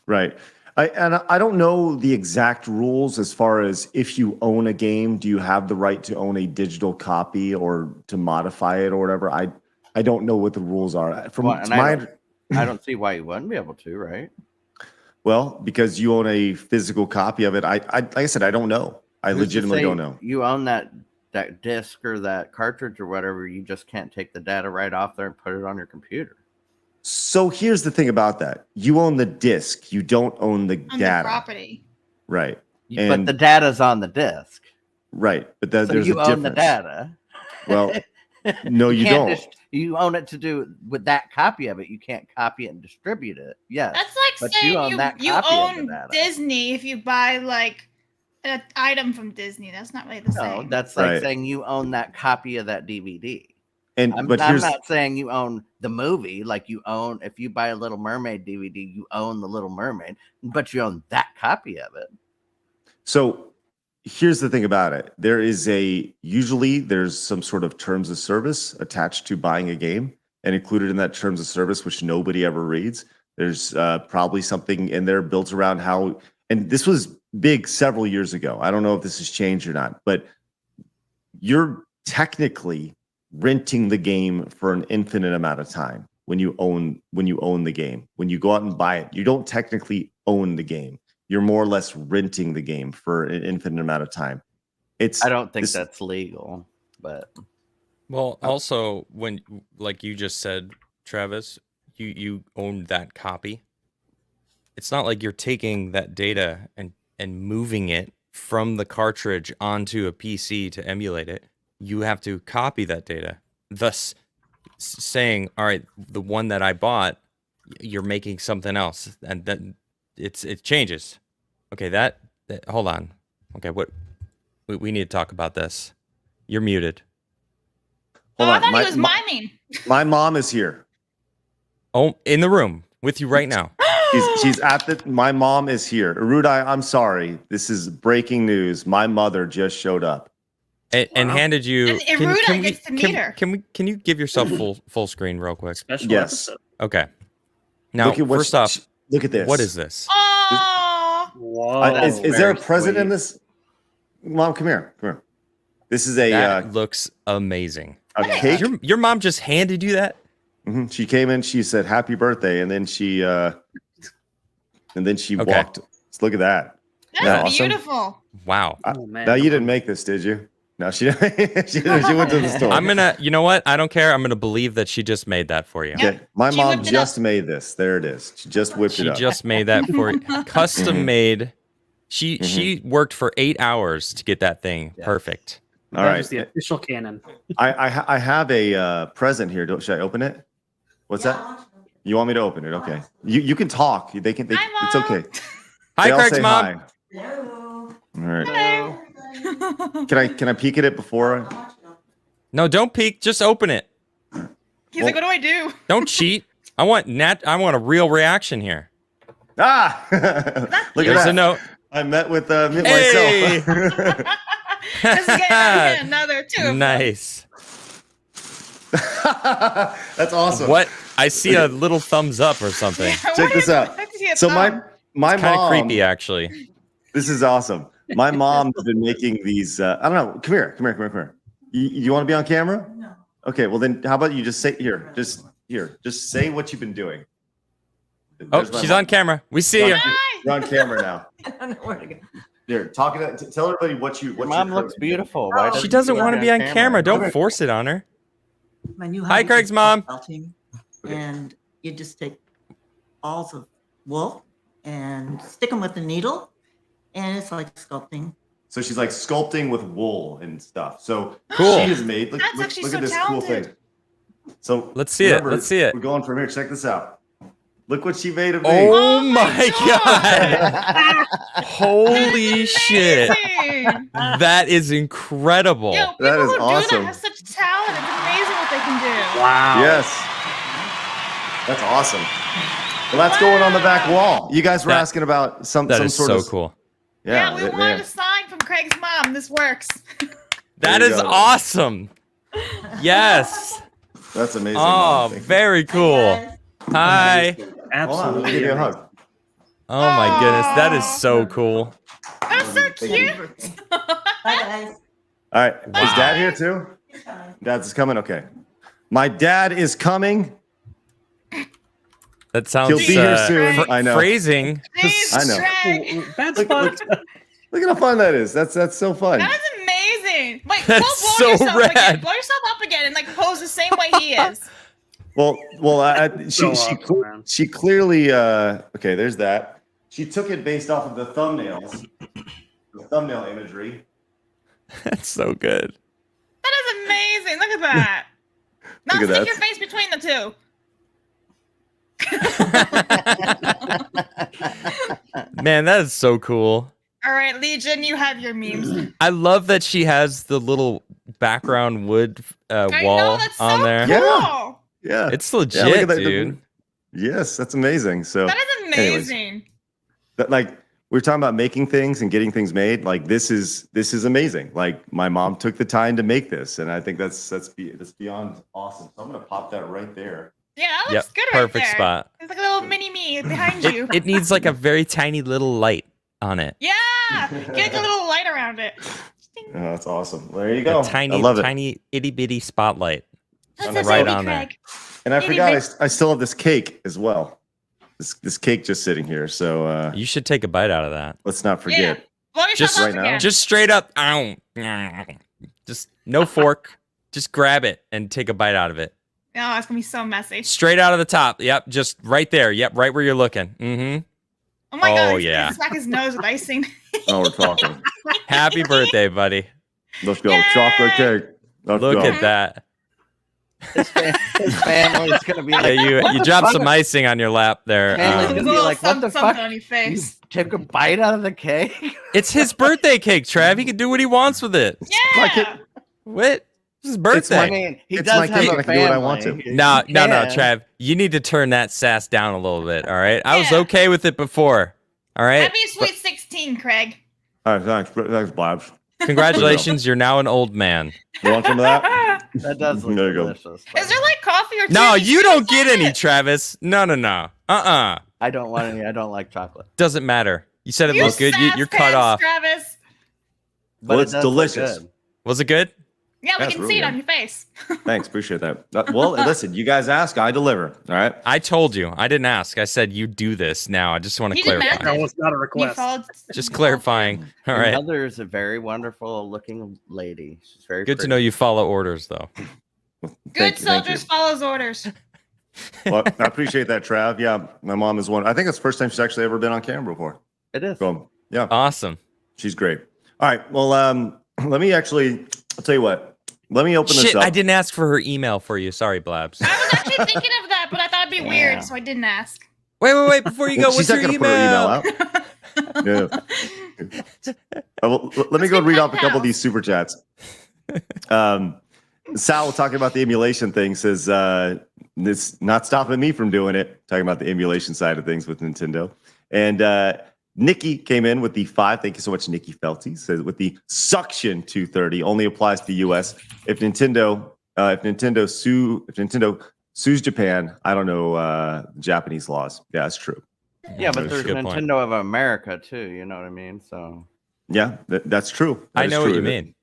Right. I don't know the exact rules as far as if you own a game, do you have the right to own a digital copy or to modify it or whatever? I don't know what the rules are. From I don't see why you wouldn't be able to, right? Well, because you own a physical copy of it. Like I said, I don't know. I legitimately don't know. You own that disc or that cartridge or whatever. You just can't take the data right off there and put it on your computer. So here's the thing about that. You own the disc. You don't own the data. The property. Right. But the data's on the disc. Right. But So there's you a own difference. the data. Well, no, you can't don't. You own it to do with that copy of it. You can't copy it and distribute it. Yes. That's like but saying you own that you copy of own the data. Disney if you buy like an item from Disney. That's not really the No, same. that's like Right. saying you own that copy of that DVD. And I'm here's not saying you own the movie, like you own, if you buy a Little Mermaid DVD, you own the Little Mermaid, but you own that copy of it. so here's the thing about it. Usually there's some sort of terms of service attached to buying a game, and included in that terms of service, which nobody ever reads. There's probably something in there built around how, and this was big several years ago. I don't know if this has changed or not, but you're technically renting the game for an infinite amount of time when you own the game. When you go out and buy it, you don't technically own the game. You're more or less renting the game for an infinite amount of time. I don't think that's legal, but Well, also when, like you just said, Travis, you own that copy. It's not like you're taking that data and moving it from the cartridge onto a PC to emulate it. You have to copy that data, thus saying, all right, the one that I bought, you're making something else, and then it changes. Okay, that hold on. Okay, what we need to talk about this. You're muted. Hold I on. thought he was miming. My mom is here. Oh, in the room with you right now. She's at my mom is here. Erudi, I'm sorry. This is breaking news. My mother just showed up. And handed you. And Erudi gets to meet her. Can you give yourself full screen real quick? Special Yes. episode. Okay. Now, Look at what first off, look at this. what is this? Oh, Whoa. Is there a very present in sweet. this? Mom, come here. Come here. This is a That looks amazing. cake. Your mom just handed you that? She came in. She said "Happy birthday," and then she Okay. walked. Let's look at that. that's Yeah, awesome. beautiful. Wow. Oh, man. Now you didn't make this, did you? No, she didn't. she went to the store. I'm gonna. You know what? I don't care. I'm gonna believe that she just made that for you. Yeah. Okay, my She mom whipped it just made this. There it is. She just whipped She it up. just made that for you. Custom made. She worked for 8 hours to get that thing perfect. All That right. was the official canon. I have a present here. Should I open it? What's that? You want me to open it? Okay. You can talk. They can. Hi, it's Mom. okay. Hi, They all Craig's say mom. hi. Hello. All right. Hello. Can I peek at it before? No, don't peek. Just open it. He's like, what do I do? Don't cheat. I want a real reaction here. Ah! Look Here's at a that. note. I met with Hey! myself. Just get another two. of them. Nice. That's awesome. What? I see a little thumbs up or something. Yeah, Check what this is- out. I see a So thumb. my Kind of mom. creepy, actually. This is awesome. My mom's been making these. I don't know. Come here. You want to be on camera? No. Okay. Well, then how about you just say just say what you've been doing. Oh, There's my she's mom. on camera. We see you. Hi. You're on camera now. I don't know where to go. Here, tell everybody what your your mom looks beautiful. Why Oh. She doesn't want to be on camera. Don't Okay. force it on her. My new Hi, hobby Craig's is mom. sculpting, Okay. and you just take balls of wool and stick them with a needle, and it's like sculpting So she's like sculpting with wool and stuff. So Cool. she has made. Look actually at so this talented. cool thing. So Let's see it. Let's see it. We're going from here. Check this out. Look what she made of me. Oh, Oh my my god! Holy shit! Amazing. That is incredible. Yo, people That is who do awesome. that have such talent. It's amazing what they can do. Wow. Yes. That's awesome. Well, that's going on the back wall. You guys were That- asking about some That is sort so of cool. Yeah, we they- wanted a sign from Craig's mom. This works. That There you is go. awesome. Yes. That's amazing. Oh, Mom. Thank you. very cool. Hi. Hold on, let me Absolutely. give you a hug. Oh my goodness, that is so cool. That was so cute. Bye, guys. All right. Is Dad here too? Dad's coming? Okay. My dad is coming. That sounds He'll be here soon. Frank. I know. phrasing. Jeez, I know. Craig. Bad Look, spot. Look at how fun that is. That's so fun. That was amazing. Wait, That's blow so yourself again. rad. Blow yourself up again and like pose the same way he is. Well, So awesome, man. she clearly okay. There's that. She took it based off of the thumbnails, the thumbnail imagery. That's so good. That is amazing. Look at that. Now Look at stick that. your face between the two. Man, that is so cool. All right, Legion, you have your memes. I love that she has the little background wood I wall know, that's on so there. Yeah. cool. Yeah. It's Yeah, look legit, at that. dude. Yes, that's amazing. So That is anyways. amazing. that, like we're talking about making things and getting things made. Like this is amazing. Like my mom took the time to make this, and I think that's beyond awesome. So I'm gonna pop that right there. Yeah, that Yep, looks good right perfect there. spot. There's like a little mini me behind you. It needs like a very tiny little light on it. Yeah, get like a little light around it. Oh, that's awesome. There you go. A tiny, I love it. tiny itty bitty spotlight. That's Right right on there. Craig. And I Itty forgot bit- I still have this cake as well. This cake just sitting here. So You should take a bite out of that. let's not forget. Blow yourself Just up right now? again. Just straight up. Ow. Just no fork. Just grab it and take a bite out of it. Oh, it's gonna be so messy. Straight out of the top. Yep. Just right there. Yep. Right where you're looking. Mm-hmm. Oh my god! Oh, he's yeah. gonna smack his nose with icing. Oh, we're talking. Happy birthday, buddy. Let's go. Yay! Chocolate cake. Let's Look go. at that. His family is gonna be Yeah, like, you dropped some icing on your lap there. Family There's You'd a be little like, what the something fuck? on your You face. took a bite out of the cake. It's his birthday cake, Trav. He can do what he wants with it. Yeah. What? It's his It's birthday. my- I mean, he It's does my have cake, a and I can do what I want family. to. No, He no, can. Trav. You need to turn that sass down a little bit. All right. I was Yeah. okay with it before. All right. Happy sweet 16, Craig. All right, thanks. Thanks, Blabs. Congratulations. You're now an old man. You want some of that? That does look There you go. delicious. Is there like coffee or tea? No, you don't get said any, it. Travis. No. I don't want any. I don't like chocolate. Doesn't matter. You said it You looked good. You're cut sass off. Travis. But Well, it it's does look delicious. good. Was it good? Yeah, we That's can really see it good. on your face. Thanks. Appreciate that. Well, listen, you guys ask, I deliver. All right. I told you. I didn't ask. I said you do this now. I just want to You didn't clarify. ask. That was not a You request. followed. Just clarifying. All Your right. mother is a very wonderful looking lady. She's very Good to pretty. know you follow orders, though. Good Thank you. soldiers follows orders. Well, I appreciate that, Trav. Yeah, my mom is one. I think it's the first time she's actually ever been on camera before. It is. So, yeah, Awesome. she's great. All right. Well, let me actually, I'll tell you what. Let me open this Shit, up. I didn't ask for her email for you. Sorry, Blabs. I was actually thinking of that, but I thought it'd be Yeah. weird, so I didn't ask. Wait. Before you go, She's what's not your gonna email? put her email out. Yeah. Let me go be read my off a couple of pal. these super chats. Sal talking about the emulation thing says it's not stopping me from doing it. Talking about the emulation side of things with Nintendo. And Nikki came in with the 5. Thank you so much, Nikki Felty. Says with the suction 230 only applies to the U.S. If Nintendo sues Japan, I don't know Japanese laws. Yeah, that's true. Yeah, but That's there's a good point. Nintendo of America too. You know what I mean? So Yeah, that's true. That I is know what true. you mean.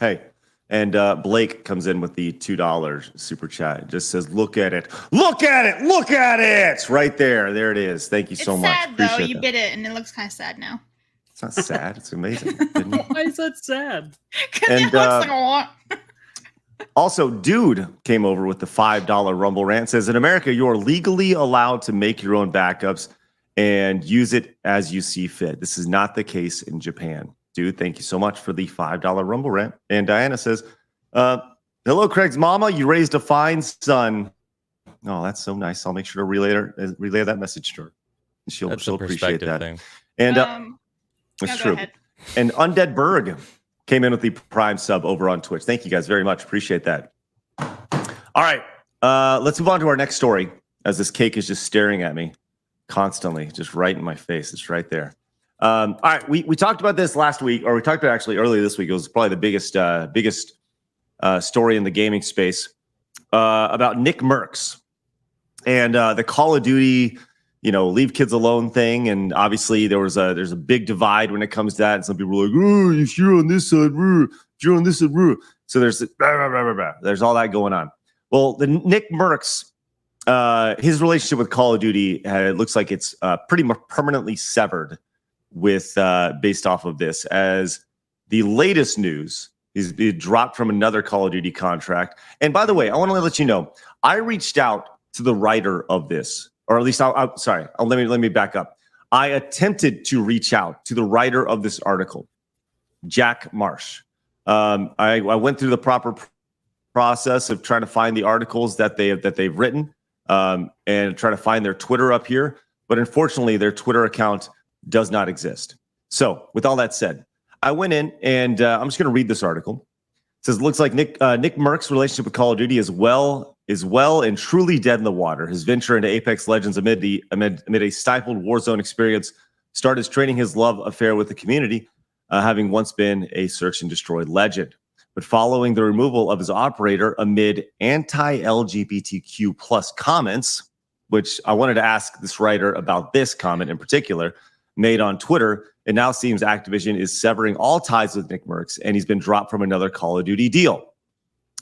Hey, and Blake comes in with the $2 super chat. It just says, "Look at it, look at it, look at it!" Right there, there it is. Thank you It's so much. sad though. Appreciate You that. bit it, and it looks kind of sad now. It's not sad. It's amazing. Didn't you? Why is that sad? Because And, it looks like a lot. Also, dude came over with the $5 Rumble rant. Says in America, you are legally allowed to make your own backups and use it as you see fit. This is not the case in Japan. Dude, thank you so much for the $5 Rumble rant. And Diana says, hello, Craig's mama. You raised a fine son. Oh, that's so nice. I'll make sure to relay that message to her. She'll appreciate that. Thing. And go it's true. ahead. And Undead Berg came in with the Prime sub over on Twitch. Thank you guys very much. Appreciate that. All right. Let's move on to our next story, as this cake is just staring at me constantly, just right in my face. It's right there. All right. We talked about this last week, or we talked about actually earlier this week. It was probably the biggest story in the gaming space about Nick Mercs and the Call of Duty, leave kids alone thing. And obviously there's a big divide when it comes to that. And some people are like, oh, if you're on this side, if you're on this side, so there's there's all that going on. Well, the Nick Mercs, his relationship with Call of Duty, it looks like it's pretty much permanently severed with based off of this, as the latest news is being dropped from another Call of Duty contract. And by the way, I want to let you know, I reached out to the writer of this, or at least let me back up. I attempted to reach out to the writer of this article, Jack Marsh. I went through the proper process of trying to find the articles that they've written and try to find their Twitter up here. But unfortunately, their Twitter account does not exist. So with all that said, I went in and I'm just going to read this article. It says, looks like Nick Mercs' relationship with Call of Duty is well and truly dead in the water. His venture into Apex Legends amid a stifled Warzone experience started his training his love affair with the community, having once been a search and destroy legend. But following the removal of his operator amid anti-LGBTQ plus comments, which I wanted to ask this writer about this comment in particular, made on Twitter, it now seems Activision is severing all ties with Nick Mercs, and he's been dropped from another Call of Duty deal.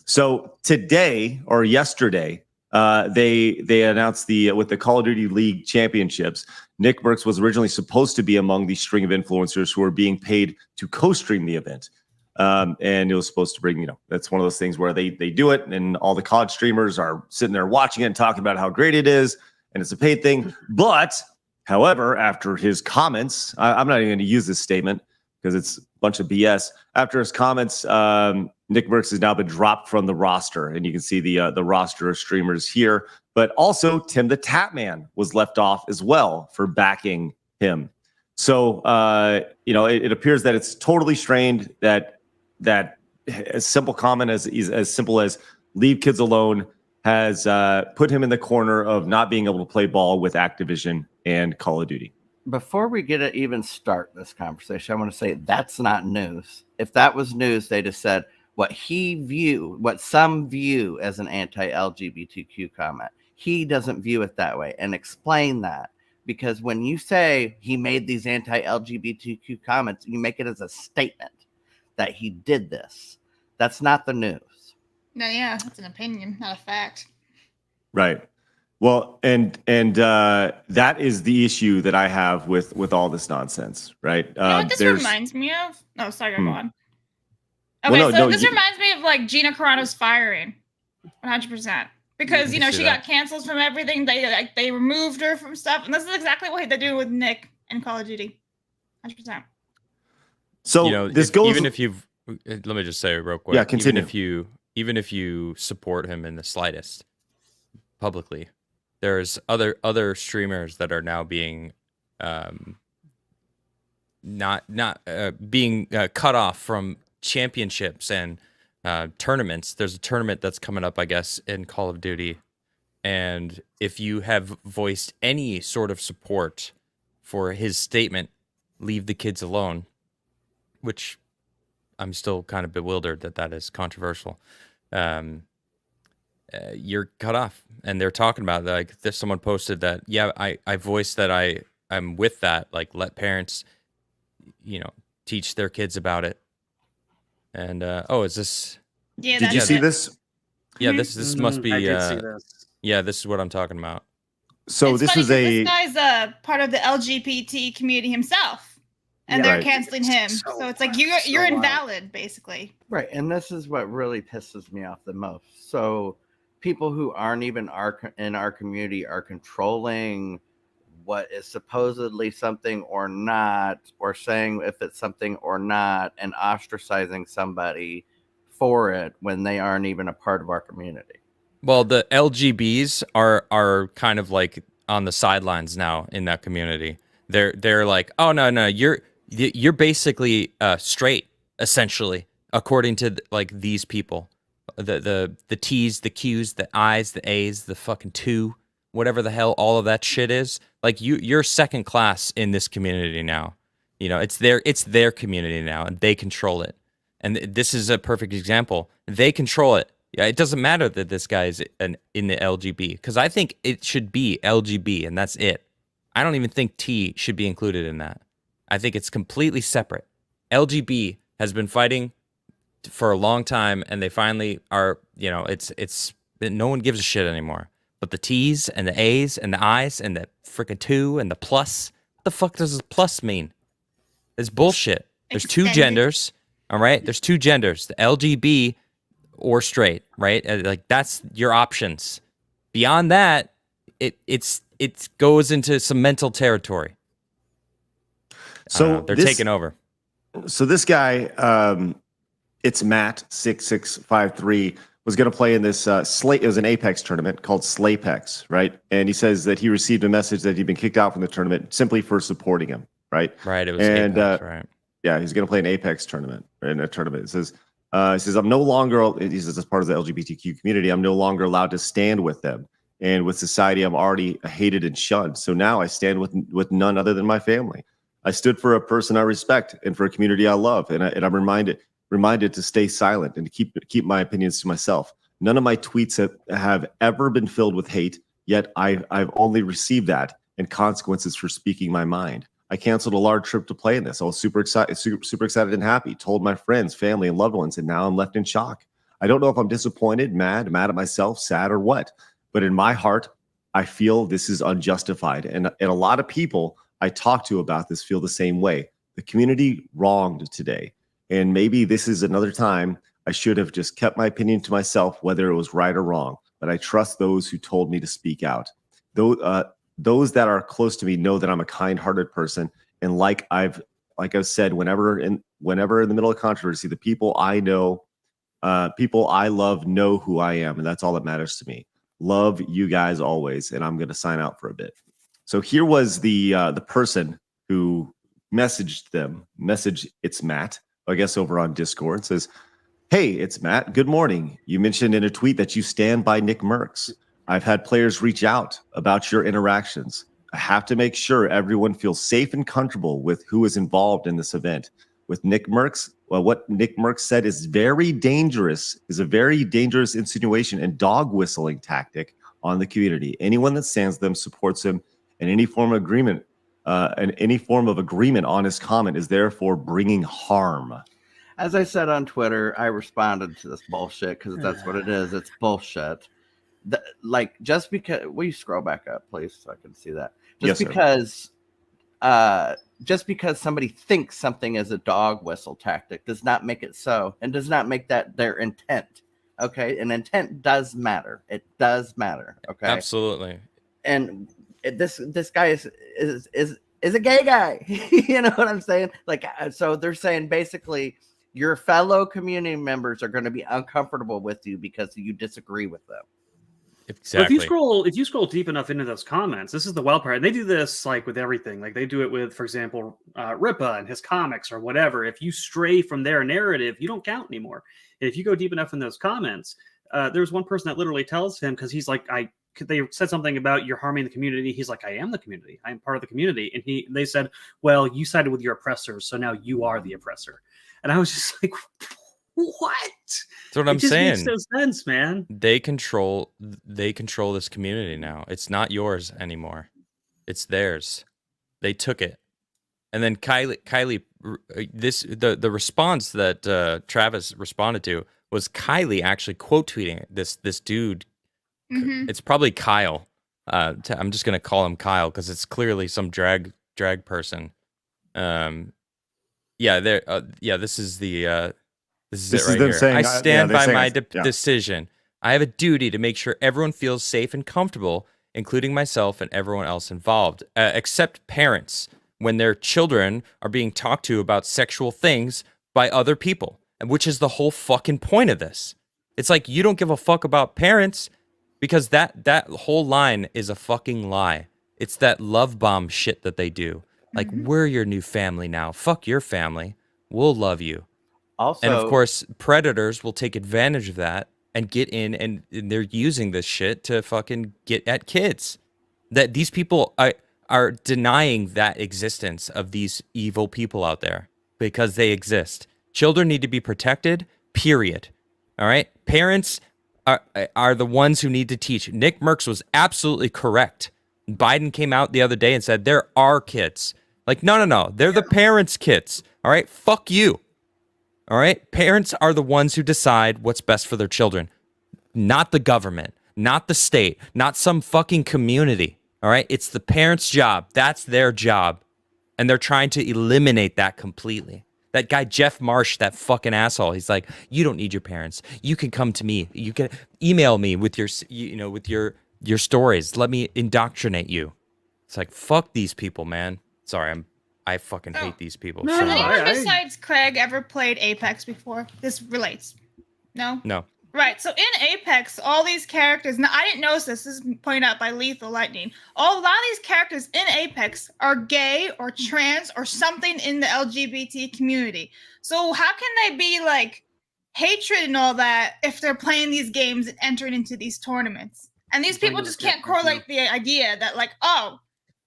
So today or yesterday, they announced with the Call of Duty League Championships, Nick Mercs was originally supposed to be among the string of influencers who were being paid to co-stream the event. And it was supposed to bring, that's one of those things where they do it and all the COD streamers are sitting there watching it and talking about how great it is, and it's a paid thing. But however, after his comments, I'm not even going to use this statement because it's a bunch of BS. After his comments, Nick Mercs has now been dropped from the roster, and you can see the roster of streamers here. But also, Tim the Tatman was left off as well for backing him. So it appears that it's totally strained. That a simple comment as simple as "leave kids alone" has put him in the corner of not being able to play ball with Activision and Call of Duty. Before we get to even start this conversation, I want to say that's not news. If that was news, they just said what some view as an anti-LGBTQ comment. He doesn't view it that way, and explain that. Because when you say he made these anti-LGBTQ comments, you make it as a statement that he did this. That's not the news. No, yeah, that's an opinion, not a fact. Right. Well, and that is the issue that I have with all this nonsense, right? You know what this reminds me of? Oh, sorry, go on. Okay, Well, this reminds me of like Gina Carano's firing, 100%. Because she got canceled from everything. They removed her from stuff, and this is exactly what they do with Nick and Call of Duty, 100%. So this goes. Even if you've, let me just say real quick. Yeah, continue. Even if you support him in the slightest publicly, there's other streamers that are now being being cut off from championships and tournaments. There's a tournament that's coming up, I guess, in Call of Duty, and if you have voiced any sort of support for his statement, "leave the kids alone," which I'm still kind of bewildered that is controversial, you're cut off. And they're talking about, like, if someone posted that, yeah, I voiced that I'm with that, like, let parents teach their kids about it. And is this? Yeah. Did you see this? Yeah, this must be. I did see this. Yeah, this is what I'm talking about. So this guy's a part of the LGBT community himself, and they're canceling him. So it's like you're invalid, basically. Right, and this is what really pisses me off the most. So people who aren't even in our community are controlling what is supposedly something or not, or saying if it's something or not, and ostracizing somebody for it when they aren't even a part of our community. Well, the LGBs are kind of like on the sidelines now in that community. They're like, oh no, you're basically straight essentially, according to like these people, the T's, the Q's, the I's, the A's, the fucking two, whatever the hell all of that shit is. Like you're second class in this community now. You know, it's their community now, and they control it. And this is a perfect example. They control it. Yeah, it doesn't matter that this guy is in the LGB, because I think it should be LGB, and that's it. I don't even think T should be included in that. I think it's completely separate. LGB has been fighting for a long time, and they finally are, you know, it's no one gives a shit anymore. But the T's and the A's and the I's and the freaking two and the plus, what the fuck does this plus mean? It's bullshit. There's two Extended. genders, all right? There's two genders, the LGB or straight, right? Like that's your options. Beyond that, it goes into some mental territory. So They're taking over. So this guy, it's Matt6653, was going to play in this it was an Apex tournament called Slapex, right? And he says that he received a message that he'd been kicked out from the tournament simply for supporting him, right? Right, it was And, Apex, right? Yeah, he's going to play an Apex tournament, in a tournament. It says, I'm no longer, he says, as part of the LGBTQ community, I'm no longer allowed to stand with them. And with society, I'm already hated and shunned. So now I stand with none other than my family. I stood for a person I respect and for a community I love. And I'm reminded to stay silent and to keep my opinions to myself. None of my tweets have ever been filled with hate, yet I've only received that and consequences for speaking my mind. I canceled a large trip to play in this. I was super excited and happy, told my friends, family, and loved ones, and now I'm left in shock. I don't know if I'm disappointed, mad at myself, sad, or what, but in my heart, I feel this is unjustified. And a lot of people I talk to about this feel the same way. The community wronged today. And maybe this is another time I should have just kept my opinion to myself, whether it was right or wrong. But I trust those who told me to speak out. Those that are close to me know that I'm a kind-hearted person, and like I've said, whenever in the middle of controversy, the people I love know who I am, and that's all that matters to me. Love you guys always, and I'm going to sign out for a bit. So here was the person who messaged it's Matt, I guess over on Discord. It says, "Hey, it's Matt. Good morning. You mentioned in a tweet that you stand by Nick Mercs. I've had players reach out about your interactions. I have to make sure everyone feels safe and comfortable with who is involved in this event. With Nick Mercs, well, what Nick Mercs said is a very dangerous insinuation and dog whistling tactic on the community. Anyone that stands them, supports him, and any form of agreement on his comment is therefore bringing harm." As I said on Twitter, I responded to this bullshit because that's what it is. It's bullshit. Just because, will you scroll back up, please, so I can see that? Just because somebody thinks something is a dog whistle tactic does not make it so, and does not make that their intent. Okay, and intent does matter. It does matter. Okay, Absolutely. And this guy is a gay guy. You know what I'm saying? So they're saying basically your fellow community members are going to be uncomfortable with you because you disagree with them. Exactly. But if you scroll deep enough into those comments, this is the wild part. And they do this like with everything. Like they do it with, for example, Ripa and his comics or whatever. If you stray from their narrative, you don't count anymore. And if you go deep enough in those comments, there's one person that literally tells him, because he's like, they said something about you're harming the community. He's like, I am the community. I am part of the community. And they said, well, you sided with your oppressors, so now you are the oppressor. And I was just like, what? That's what I'm saying. Makes no sense, man. They control this community now. It's not yours anymore. It's theirs. They took it. And then Kylie, the response that Travis responded to was Kylie actually quote tweeting this dude. Mm-hmm. It's probably Kyle. I'm just gonna call him Kyle because it's clearly some drag person. This is it right here. Saying, I stand by my yeah. decision. I have a duty to make sure everyone feels safe and comfortable including myself and everyone else involved, except parents, when their children are being talked to about sexual things by other people, which is the whole fucking point of this. It's like you don't give a fuck about parents because that whole line is a fucking lie. It's that love bomb shit that they do. Like, we're your new family now. Fuck your family. We'll love you. Also, And of course, predators will take advantage of that and get in, and they're using this shit to fucking get at kids. That these people are denying that existence of these evil people out there because they exist. Children need to be protected, period. All right? Parents are the ones who need to teach. Nick Mercs was absolutely correct. Biden came out the other day and said, there are kids. Like, no. They're the parents' kids. All right? Fuck you. All right? Parents are the ones who decide what's best for their children. Not the government. Not the state. Not some fucking community. All right? It's the parents' job. That's their job. And they're trying to eliminate that completely. That guy, Jeff Marsh, that fucking asshole, he's like, you don't need your parents. You can come to me. You can email me with your, with your stories. Let me indoctrinate you. It's like, fuck these people, man. Sorry, I fucking hate these people. No, so Has much. anyone besides Craig ever played Apex before? This relates. No? No. Right. So in Apex, all these characters, now I didn't notice this is pointed out by Lethal Lightning. A lot of these characters in Apex are gay or trans or something in the LGBT community. So how can they be like hatred and all that if they're playing these games and entering into these tournaments? And these people just can't correlate the idea that like, oh,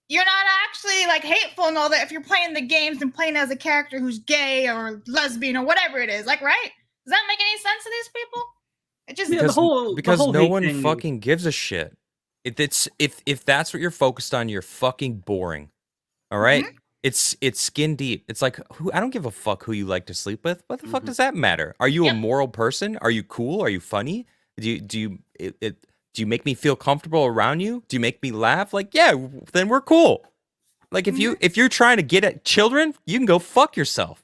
you're not actually like hateful and all that if you're playing the games and playing as a character who's gay or lesbian or whatever it is. Like, right? Does that make any sense to these people? It just Because whole no hate one thing- fucking gives a shit. If that's what you're focused on, you're fucking boring. All right? It's skin deep. It's like I don't give a fuck who you like to sleep with. What the fuck does that matter? Are you a moral person? Are you cool? Are you funny? Do you make me feel comfortable around you? Do you make me laugh? Like, yeah, then we're cool. Like if you're trying to get at children, you can go fuck yourself.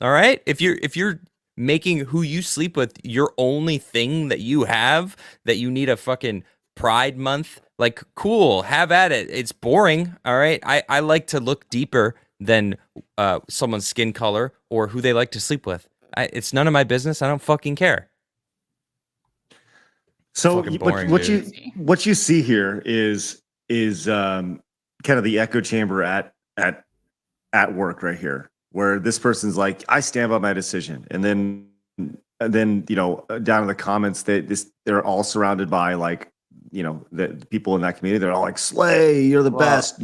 All right? If you're making who you sleep with your only thing that you have, that you need a fucking Pride Month, like, cool, have at it. It's boring, all right? I like to look deeper than someone's skin color or who they like to sleep with. It's none of my business. I don't fucking care. So Fucking boring, what you see here is kind of the echo chamber at work right here, where this person's like, I stand by my decision, and then down in the comments they're all surrounded by like the people in that community. They're all like, Slay, you're the best.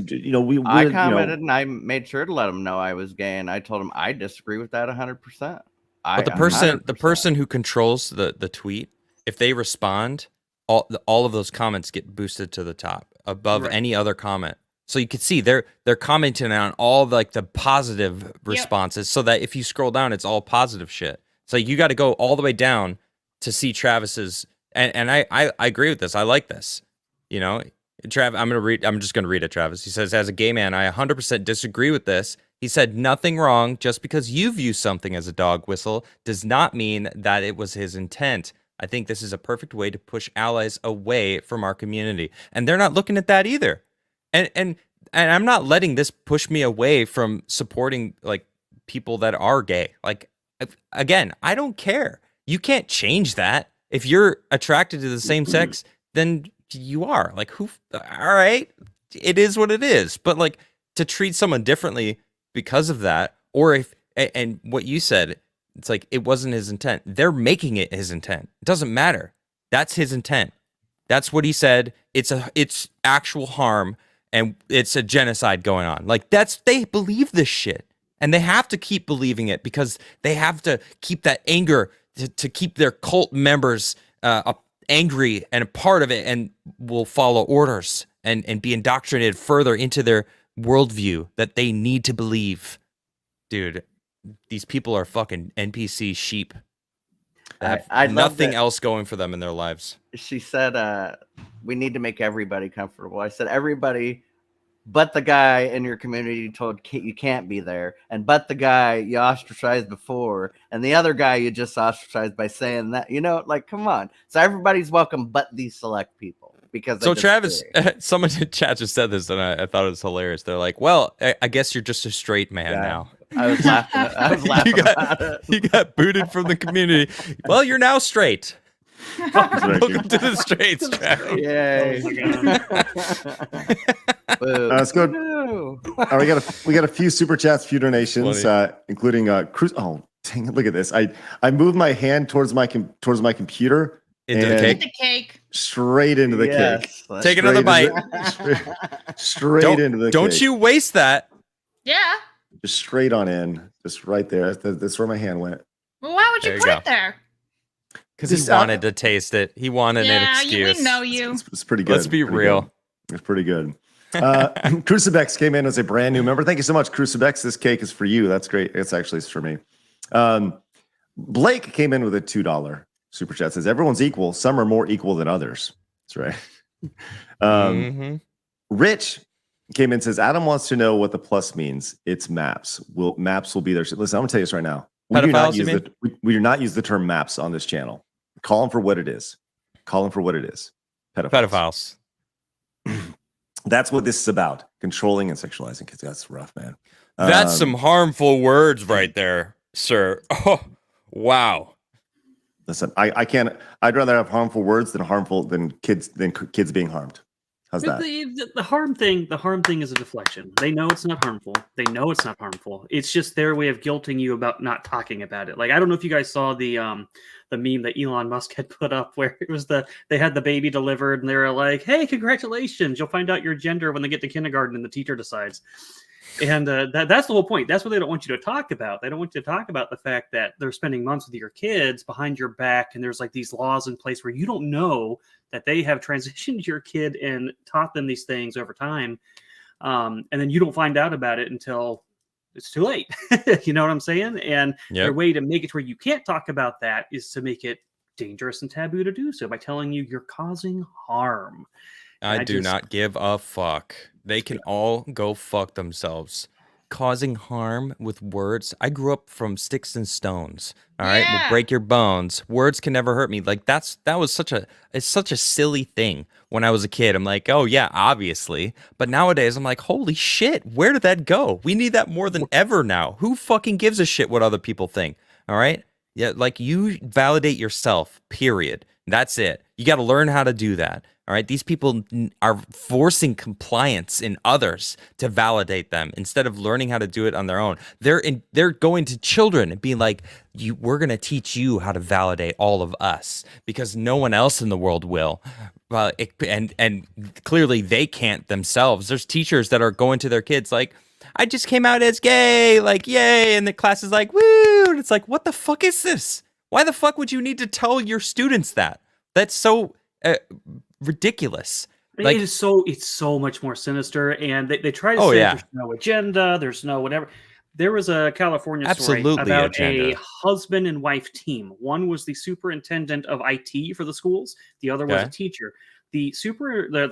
I commented and I made sure to let them know I was gay, and I told them I disagree with that 100%. But the person who controls the tweet, if they respond, all of those comments get boosted to the top above any other comment. So you can see they're commenting on all like the positive responses, so that if you scroll down, it's all positive shit. So you got to go all the way down to see Travis's. And I agree with this. I like this. Trav, I'm just gonna read it. Travis. He says, as a gay man, I 100% disagree with this. He said, nothing wrong. Just because you view something as a dog whistle does not mean that it was his intent. I think this is a perfect way to push allies away from our community. And they're not looking at that either. And I'm not letting this push me away from supporting like people that are gay. Like, again, I don't care. You can't change that. If you're attracted to the same sex, then you are. Like, all right, it is what it is. But like, to treat someone differently because of that, or and what you said, it's like it wasn't his intent. They're making it his intent. It doesn't matter. That's his intent. That's what he said. It's actual harm, and it's a genocide going on. Like, they believe this shit, and they have to keep believing it because they have to keep that anger to keep their cult members angry and a part of it, and will follow orders and be indoctrinated further into their worldview that they need to believe. Dude, these people are fucking NPC sheep. They have nothing else going for them in their lives. She said, we need to make everybody comfortable. I said, everybody but the guy in your community you told you can't be there, and but the guy you ostracized before, and the other guy you just ostracized by saying that, like, come on. So everybody's welcome, but these select people. Because So Travis, someone in chat just said this, and I thought it was hilarious. They're like, "Well, I guess you're just a straight man now." I was laughing. I was laughing about it. You got booted from the community. Well, you're now straight. Welcome to the straights, Travis. Yay! Let's go. Oh, we got a few super chats, few donations, including Cruz. Oh, dang it! Look at this. I moved my hand towards my computer into the cake. The cake. Straight into the cake. Take another bite. Straight into the cake. Don't you waste that. Yeah. Just straight on in. Just right there. That's where my hand went. Well, why would you put it there? Because he wanted to taste it. He wanted an excuse. We know you. It's pretty good. Let's be real. Good. It's pretty good. Crucifix came in as a brand new member. Thank you so much, Crucifix. This cake is for you. That's great. It's actually for me. Blake came in with a $2 super chat. Says everyone's equal. Some are more equal than others. That's right. Rich came in and says Adam wants to know what the plus means. It's maps. Maps will be there. Listen, I'm gonna tell you this right now. We do not use the term maps on this channel. Call them for what it is. Call them for what it is. Pedophiles. That's what this is about. Controlling and sexualizing kids. That's rough, man. That's some harmful words right there, sir. Oh, wow. Listen, I can't. I'd rather have harmful words than kids being harmed. How's that? The harm thing is a deflection. They know it's not harmful. It's just their way of guilting you about not talking about it. Like, I don't know if you guys saw the meme that Elon Musk had put up where it was they had the baby delivered and they were like, "Hey, congratulations! You'll find out your gender when they get to kindergarten and the teacher decides." And that's the whole point. That's what they don't want you to talk about. They don't want you to talk about the fact that they're spending months with your kids behind your back, and there's like these laws in place where you don't know that they have transitioned your kid and taught them these things over time. And then you don't find out about it until it's too late. You know what I'm saying? And their way to make it where you can't talk about that is to make it dangerous and taboo to do so by telling you you're causing harm. I do not give a fuck. They can all go fuck themselves. Causing harm with words. I grew up from sticks and stones. All right, will break your bones. Words can never hurt me. Like that was such a silly thing when I was a kid. I'm like, oh yeah, obviously. But nowadays I'm like, holy shit, where did that go? We need that more than ever now. Who fucking gives a shit what other people think? All right, yeah, like you validate yourself. Period. That's it. You got to learn how to do that. All right, these people are forcing compliance in others to validate them instead of learning how to do it on their own. They're going to children and being like, we're going to teach you how to validate all of us because no one else in the world will. And clearly they can't themselves. There's teachers that are going to their kids like, I just came out as gay, like, yay. And the class is like, woo. And it's like, what the fuck is this? Why the fuck would you need to tell your students that? That's so ridiculous. Like, it's so much more sinister, and they try to say there's no agenda, there's no whatever. There was a California story about a husband and wife team. One was the superintendent of IT for the schools, the other was a teacher. The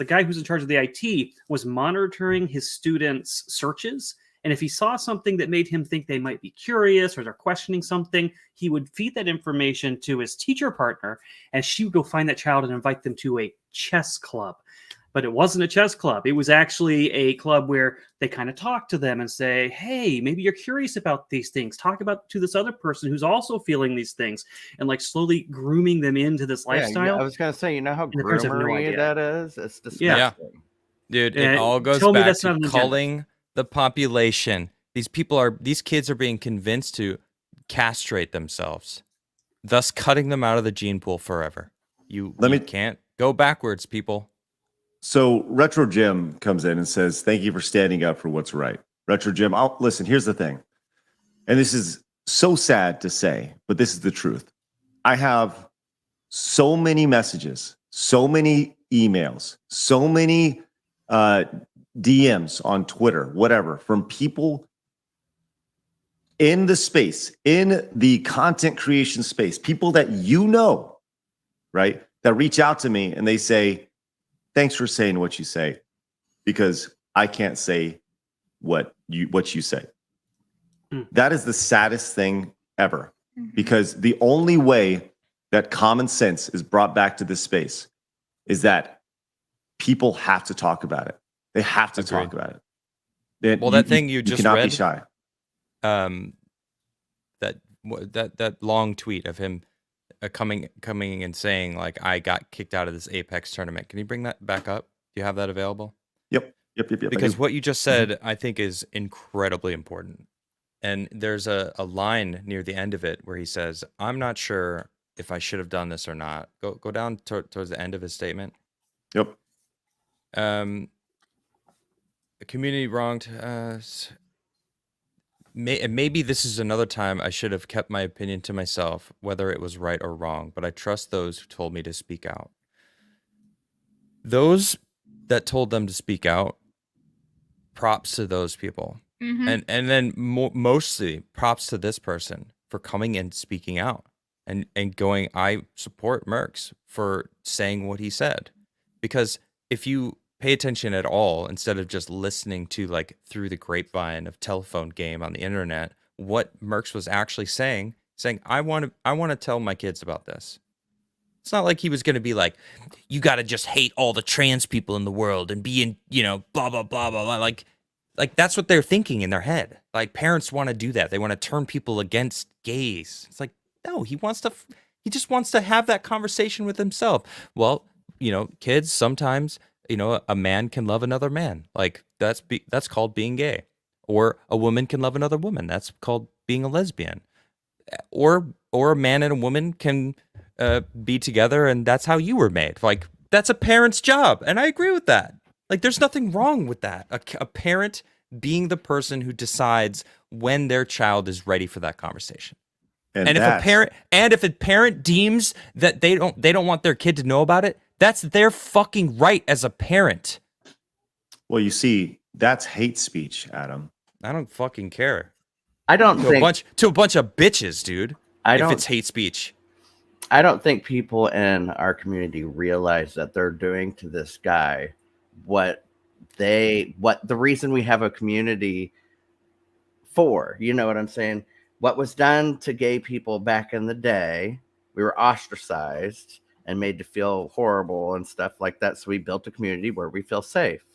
guy who's in charge of the IT was monitoring his students' searches. And if he saw something that made him think they might be curious or they're questioning something, he would feed that information to his teacher partner, and she would go find that child and invite them to a chess club. But it wasn't a chess club. It was actually a club where they kind of talk to them and say, hey, maybe you're curious about these things. Talk about to this other person who's also feeling these things, and like slowly grooming them into this lifestyle. I was going to say, you know how groomery that is? It's disgusting. Yeah. Dude, it all goes back to culling the population. These kids are being convinced to castrate themselves, thus cutting them out of the gene pool forever. You can't go backwards, people. So Retro Jim comes in and says, thank you for standing up for what's right. Retro Jim, listen, here's the thing. And this is so sad to say, but this is the truth. I have so many messages, so many emails, so many DMs on Twitter, whatever, from people in the space, in the content creation space, people that right, that reach out to me and they say, thanks for saying what you say, because I can't say what you say. Mm. That is the saddest thing ever, Mhm. because the only way that common sense is brought back to this space is that people have to talk about it. They have to talk Agreed. about it. Then Well, that thing you just cannot be read, shy. That long tweet of him coming and saying like, I got kicked out of this Apex tournament. Can you bring that back up? Do you have that available? Yep. Because what you just said, I think, is incredibly important. And there's a line near the end of it where he says, I'm not sure if I should have done this or not. Go down towards the end of his statement. Yep. The community wronged. Maybe this is another time I should have kept my opinion to myself, whether it was right or wrong, but I trust those who told me to speak out. Those that told them to speak out, props to those people. Mhm. And then mostly props to this person for coming and speaking out and going, I support Mercs for saying what he said. Because if you pay attention at all, instead of just listening to like through the grapevine of telephone game on the internet, what Mercs was actually saying, I want to tell my kids about this. It's not like he was going to be like, you got to just hate all the trans people in the world and be in, blah, blah, blah, blah, blah. Like that's what they're thinking in their head. Like parents want to do that. They want to turn people against gays. It's like, no, he just wants to have that conversation with himself. Well, kids, sometimes, a man can love another man. Like that's called being gay. Or a woman can love another woman. That's called being a lesbian. Or a man and a woman can be together, and that's how you were made. Like that's a parent's job, and I agree with that. Like there's nothing wrong with that. A parent being the person who decides when their child is ready for that conversation. And if a parent deems that they don't want their kid to know about it, that's their fucking right as a parent. Well, you see, that's hate speech, Adam. I don't fucking care. I don't think to a bunch of bitches, dude. If it's hate speech. I don't think people in our community realize that they're doing to this guy what the reason we have a community for. You know what I'm saying? What was done to gay people back in the day, we were ostracized and made to feel horrible and stuff like that. So we built a community where we feel safe.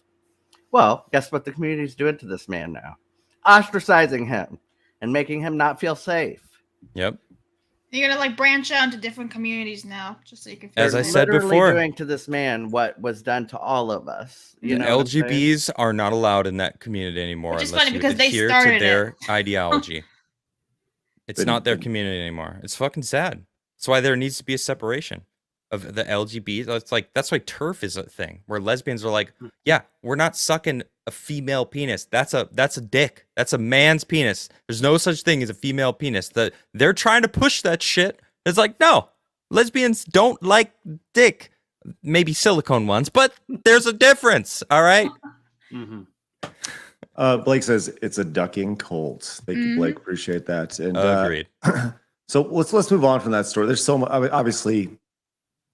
Well, guess what the community is doing to this man now? Ostracizing him and making him not feel safe. Yep. You're gonna like branch out into different communities now, just so you can. As I figure it said out. Literally before, doing to this man what was done to all of us. You know, what I'm saying? LGBs are not allowed in that community anymore Which is unless funny you because they adhere started to their it. ideology. It's not their community anymore. It's fucking sad. That's why there needs to be a separation of the LGBT. That's why TERF is a thing where lesbians are like, yeah, we're not sucking a female penis. That's a dick. That's a man's penis. There's no such thing as a female penis. They're trying to push that shit. It's like, no, lesbians don't like dick. Maybe silicone ones, but there's a difference. All right. Mm-hmm. Blake says it's a ducking Colts. Thank you, Blake. Appreciate that. And Agreed. So let's move on from that story. There's so much. Obviously,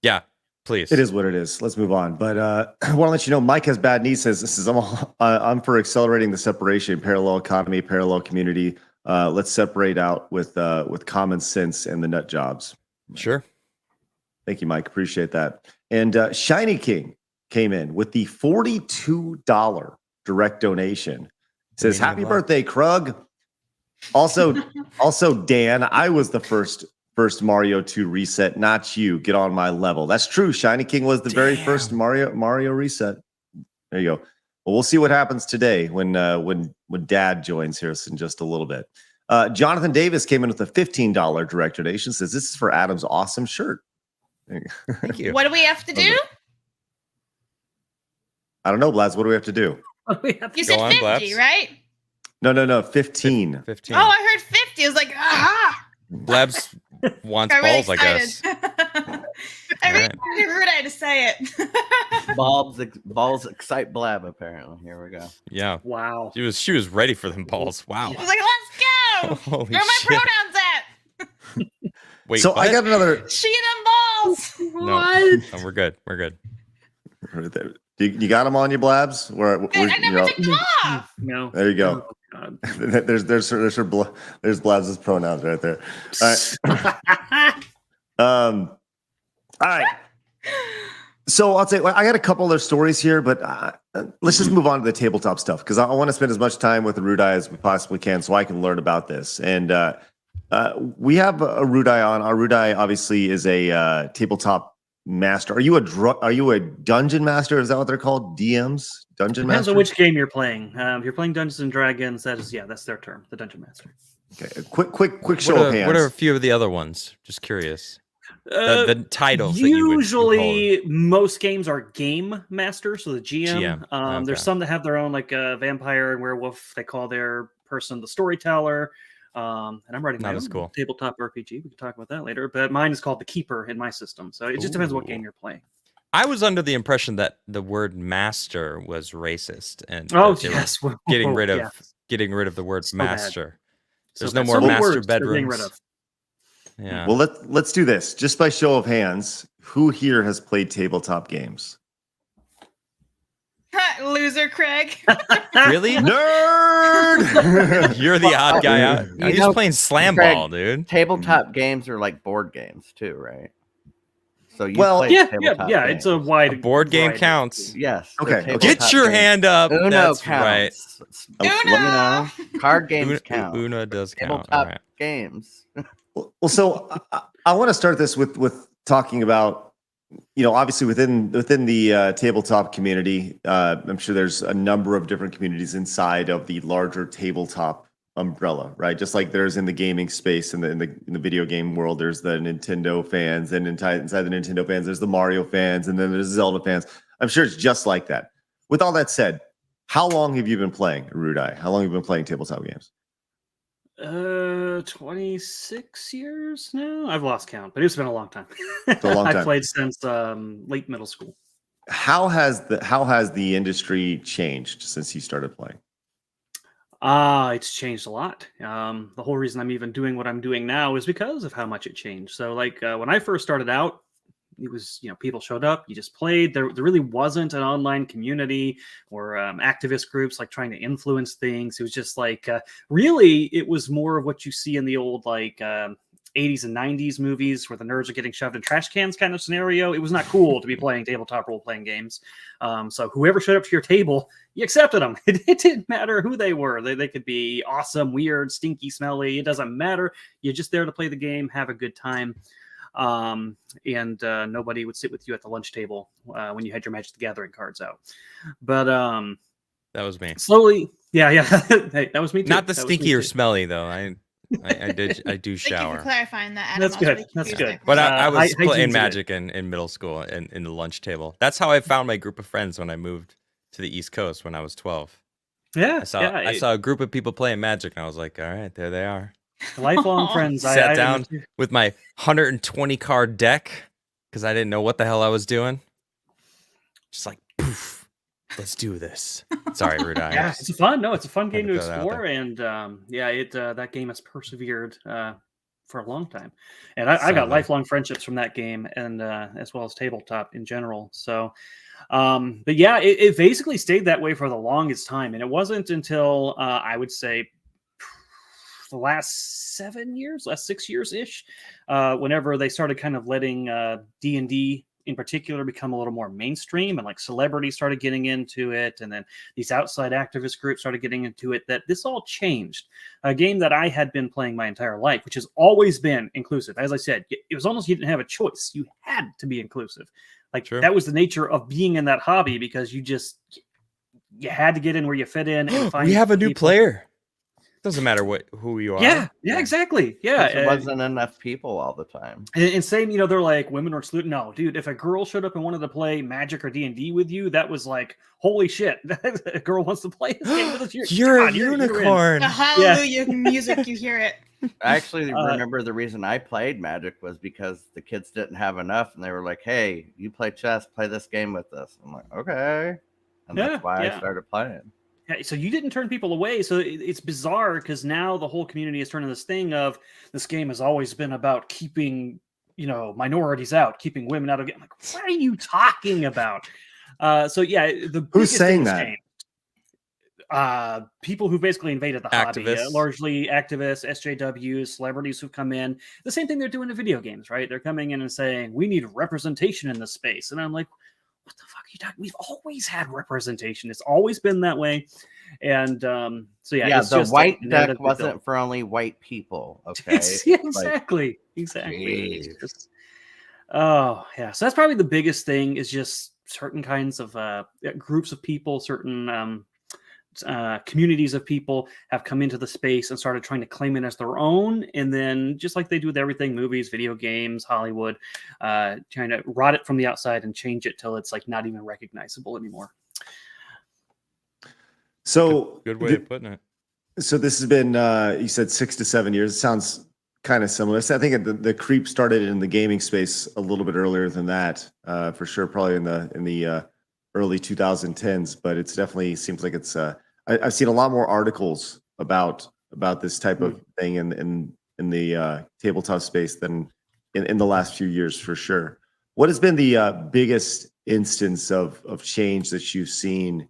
Yeah, please. it is what it is. Let's move on. But I want to let you know, Mike has bad knees. Says I'm for accelerating the separation, parallel economy, parallel community. Let's separate out with common sense and the nut jobs. Sure. Thank you, Mike. Appreciate that. And Shiny King came in with the $42 direct donation. Says, Meaning happy of birthday, Krug. Also, Dan, I was the first Mario 2 reset, not you. Get on my level. That's true. Shiny King was the very first Mario reset. There you go. Well, we'll see what happens today when Dad joins here in just a little bit. Jonathan Davis came in with a $15 direct donation. Says, this is for Adam's awesome shirt. Thank you. What do we have to do? I don't know, Blaz. What do we have to do? You said Go on, 50, Blabs. right? No, 15. 15. Oh, I heard 50. I was like, aha! Blabs wants Got really balls, I guess. excited. I really Alright. wanted Erudi to say it. Balls excite Blab, apparently. Here we go. Yeah. Wow. She was ready for them balls. Wow. I was like, let's go! Holy Where are my shit. pronouns at? Wait, So what? I got another. She and them balls! No, we're good. We're good. Right there. You got them on you, Blabs? I never took them off. No. There you go. Oh, God. there's Blabs' pronouns right there. All right. All right. So I'll say I got a couple other stories here, but let's just move on to the tabletop stuff because I want to spend as much time with Erudi as we possibly can so I can learn about this. And we have Erudi on. Erudi obviously is a tabletop master. Are you a dungeon master? Is that what they're called? DMs? Dungeon Depends master? on which game you're playing. If you're playing Dungeons and Dragons, that's their term, the Dungeon Master. Okay. A quick show of hands. What are a few of the other ones? Just curious. The titles that you would usually most games are game master, so the GM. Okay. There's some that have their own, like vampire and werewolf. They call their person the storyteller. And I'm writing my own tabletop RPG. We can talk about that later. But mine is called the keeper in my system. So it just depends what game you're playing. I was under the impression that the word master was racist, and getting rid of the word master. There's no more master bedrooms. Yeah. Well, let's do this. Just by show of hands, who here has played tabletop games? Loser, Craig. Really? Nerd! You're the odd guy out. He's playing slam ball, dude. Tabletop games are like board games too, right? So you it's a wide board game counts. Yes. Okay. Get your hand up. Uno That's counts. right. Uno. Card games count. Uno does count. Tabletop games. Well, so I want to start this with talking about, obviously within the tabletop community, I'm sure there's a number of different communities inside of the larger tabletop umbrella, right? Just like there's in the gaming space and in the video game world, there's the Nintendo fans, and inside the Nintendo fans, there's the Mario fans, and then there's Zelda fans. I'm sure it's just like that. With all that said, how long have you been playing, Erudi? How long have you been playing tabletop games? 26 years now. I've lost count, but it's been a long time. It's a long time. I've played since late middle school. How has the industry changed since you started playing? It's changed a lot. The whole reason I'm even doing what I'm doing now is because of how much it changed. So like when I first started out, it was, people showed up, you just played. There really wasn't an online community or activist groups like trying to influence things. It was just like, really, it was more of what you see in the old like 80s and 90s movies where the nerds are getting shoved in trash cans kind of scenario. It was not cool to be playing tabletop role-playing games. So whoever showed up to your table, you accepted them. It didn't matter who they were. They could be awesome, weird, stinky, smelly. It doesn't matter. You're just there to play the game, have a good time. And nobody would sit with you at the lunch table when you had your Magic the Gathering cards out. But that was me. Slowly, yeah. Hey, that was me too. Not the stinky or smelly though. I do shower. Thank you for clarifying that, Adam. That's good. Really That's good. But I was playing hygiene's Magic in middle school and in the lunch table. That's how I found my group of friends when I moved to the East Coast when I was 12. Yeah, I saw a group of people playing Magic, and I was like, all right, there they are. Lifelong friends. Sat down with my 120 card deck because I didn't know what the hell I was doing. Just like, poof, let's do this. Sorry, Erudi. Yeah, it's a fun game to explore, and that game has persevered for a long time. And I got lifelong friendships from that game, and as well as tabletop in general. So, but yeah, it basically stayed that way for the longest time, and it wasn't until I would say the last 6 years ish, whenever they started kind of letting D&D in particular become a little more mainstream, and like celebrities started getting into it, and then these outside activist groups started getting into it, that this all changed. A game that I had been playing my entire life, which has always been inclusive. As I said, it was almost, you didn't have a choice. You had to be inclusive. Like that was the nature of being in that hobby, because you had to get in where you fit in. And find we have a new player. Doesn't matter who you are. Yeah, exactly. Yeah, there wasn't enough people all the time. And same, they're like, women are excluded. No, dude, if a girl showed up and wanted to play Magic or D&D with you, that was like, holy shit, a girl wants to play this game with us. You're a unicorn. The hallelujah music, you hear it. I actually remember the reason I played Magic was because the kids didn't have enough, and they were like, hey, you play chess, play this game with us. I'm like, okay. And that's why I started playing. Yeah, so you didn't turn people away. So it's bizarre, because now the whole community is turning this thing of, this game has always been about keeping, minorities out, keeping women out of game. Like, what are you talking about? So yeah, the Who's biggest saying thing that? changed. People who basically invaded the hobby, Activists. largely activists, SJWs, celebrities who've come in. The same thing they're doing in video games, right? They're coming in and saying, we need representation in this space. And I'm like, what the fuck are you talking? We've always had representation. It's always been that way. And so yeah, it's the just white a deck narrative they wasn't built. for only white people. Okay, Exactly. It's jeez. just, oh yeah. So that's probably the biggest thing, is just certain kinds of groups of people, certain communities of people have come into the space and started trying to claim it as their own, and then just like they do with everything, movies, video games, Hollywood, trying to rot it from the outside and change it till it's like not even recognizable anymore. So Good way of putting it. So this has been, you said 6 to 7 years. It sounds kind of similar. So I think the creep started in the gaming space a little bit earlier than that, for sure, probably in the early 2010s. But it's definitely seems like it's. I've seen a lot more articles about this type of thing in the tabletop space than in the last few years, for sure. What has been the biggest instance of change that you've seen?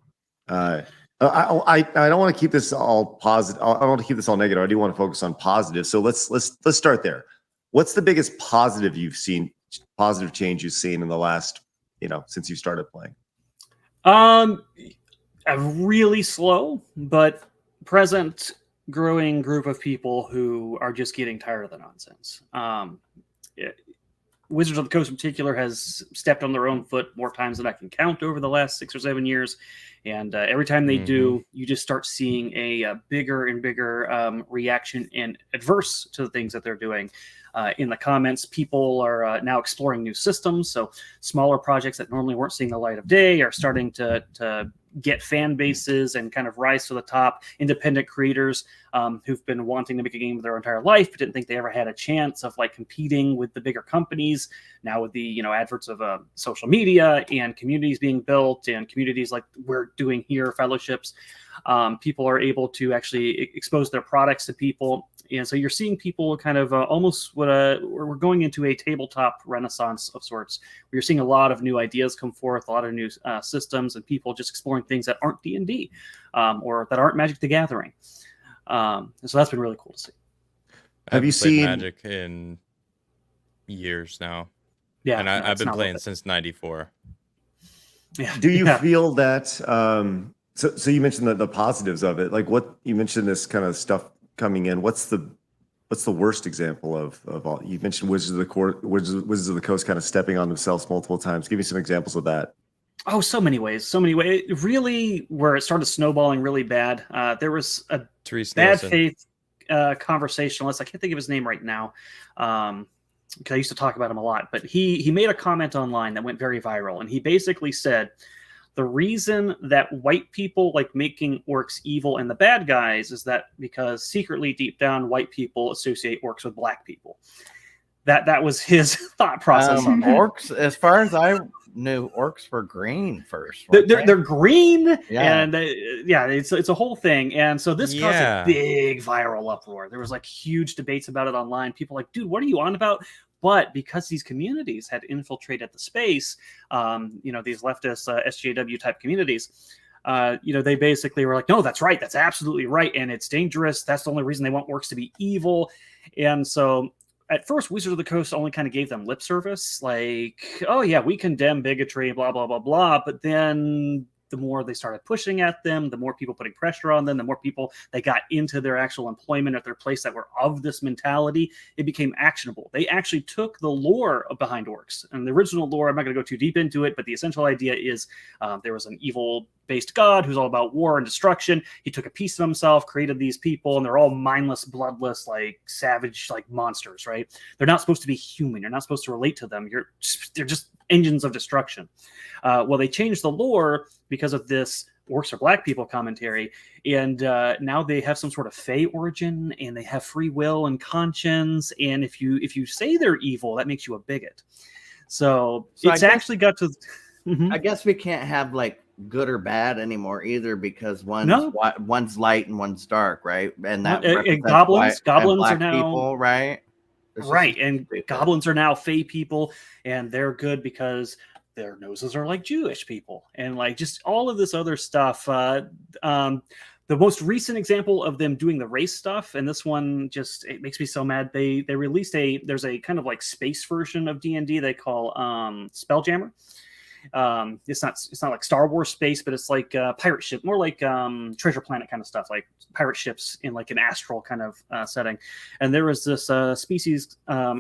I don't want to keep this all positive. I don't want to keep this all negative. I do want to focus on positive. So let's start there. What's the biggest positive you've seen? Positive change you've seen in the last, since you started playing? A really slow but present growing group of people who are just getting tired of the nonsense. Wizards of the Coast in particular has stepped on their own foot more times than I can count over the last 6 or 7 years. And every time they do, you just start seeing a bigger and bigger reaction and adverse to the things that they're doing. In the comments, people are now exploring new systems. So smaller projects that normally weren't seeing the light of day are starting to get fan bases and kind of rise to the top. Independent creators who've been wanting to make a game their entire life but didn't think they ever had a chance of like competing with the bigger companies. Now with the adverts of social media and communities being built, and communities like we're doing here, fellowships, people are able to actually expose their products to people. And so you're seeing people kind of almost we're going into a tabletop renaissance of sorts. We're seeing a lot of new ideas come forth, a lot of new systems, and people just exploring things that aren't D&D or that aren't Magic the Gathering. And so that's been really cool to see. Have you seen Magic in years now? Yeah, and I've been playing since '94. Yeah. Do you feel that? So you mentioned the positives of it. Like what you mentioned, this kind of stuff coming in. What's the worst example of all? You mentioned Wizards of the Coast kind of stepping on themselves multiple times. Give me some examples of that. Oh, so many ways. Really, where it started snowballing really bad. There was a Therese bad Nielsen. faith conversationalist. I can't think of his name right now. Because I used to talk about him a lot, but he made a comment online that went very viral, and he basically said the reason that white people like making orcs evil and the bad guys is that because secretly deep down white people associate orcs with black people. That was his thought process on that. Orcs, as far as I knew, orcs were green first. They're green, Yeah. and it's a whole thing. And so this caused a big viral uproar. There was like huge debates about it online. People like, dude, what are you on about? But because these communities had infiltrated the space, these leftist SJW type communities, they basically were like, no, that's right. That's absolutely right. And it's dangerous. That's the only reason they want orcs to be evil. And so at first, Wizards of the Coast only kind of gave them lip service, like, oh yeah, we condemn bigotry, blah, blah, blah, blah. But then the more they started pushing at them, the more people putting pressure on them, the more people they got into their actual employment at their place that were of this mentality, it became actionable. They actually took the lore behind orcs. And the original lore, I'm not going to go too deep into it, but the essential idea is there was an evil-based god who's all about war and destruction. He took a piece of himself, created these people, and they're all mindless, bloodless, like savage, like monsters, right? They're not supposed to be human. You're not supposed to relate to them. They're just engines of destruction. Well, they changed the lore because of this orcs are black people commentary, and now they have some sort of fey origin, and they have free will and conscience, and if you say they're evil, that makes you a bigot. So it's actually got to I guess we can't have like good or bad anymore either, because one's light and one's dark, right? And that goblins are now people, right? Right, and goblins are now fey people, and they're good because their noses are like Jewish people, and like just all of this other stuff. The most recent example of them doing the race stuff, and this one just it makes me so mad. They released there's a kind of like space version of D&D they call Spelljammer. It's not like Star Wars space, but it's like pirate ship, more like Treasure Planet kind of stuff, like pirate ships in like an astral kind of setting. And there was this species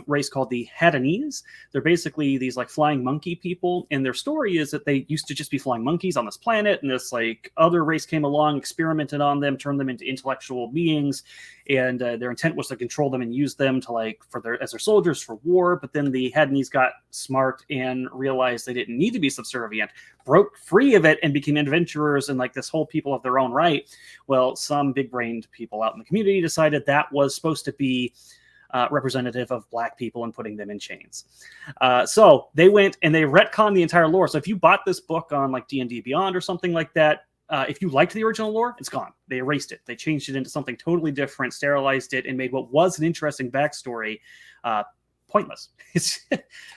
race called the Hadanese. They're basically these like flying monkey people, and their story is that they used to just be flying monkeys on this planet, and this like other race came along, experimented on them, turned them into intellectual beings, and their intent was to control them and use them to like as their soldiers for war. But then the Hadanese got smart and realized they didn't need to be subservient, broke free of it, and became adventurers and like this whole people of their own right. Well, some big-brained people out in the community decided that was supposed to be representative of Black people and putting them in chains. So they went and they retconned the entire lore. So if you bought this book on like D&D Beyond or something like that, if you liked the original lore, it's gone. They erased it. They changed it into something totally different, sterilized it, and made what was an interesting backstory pointless.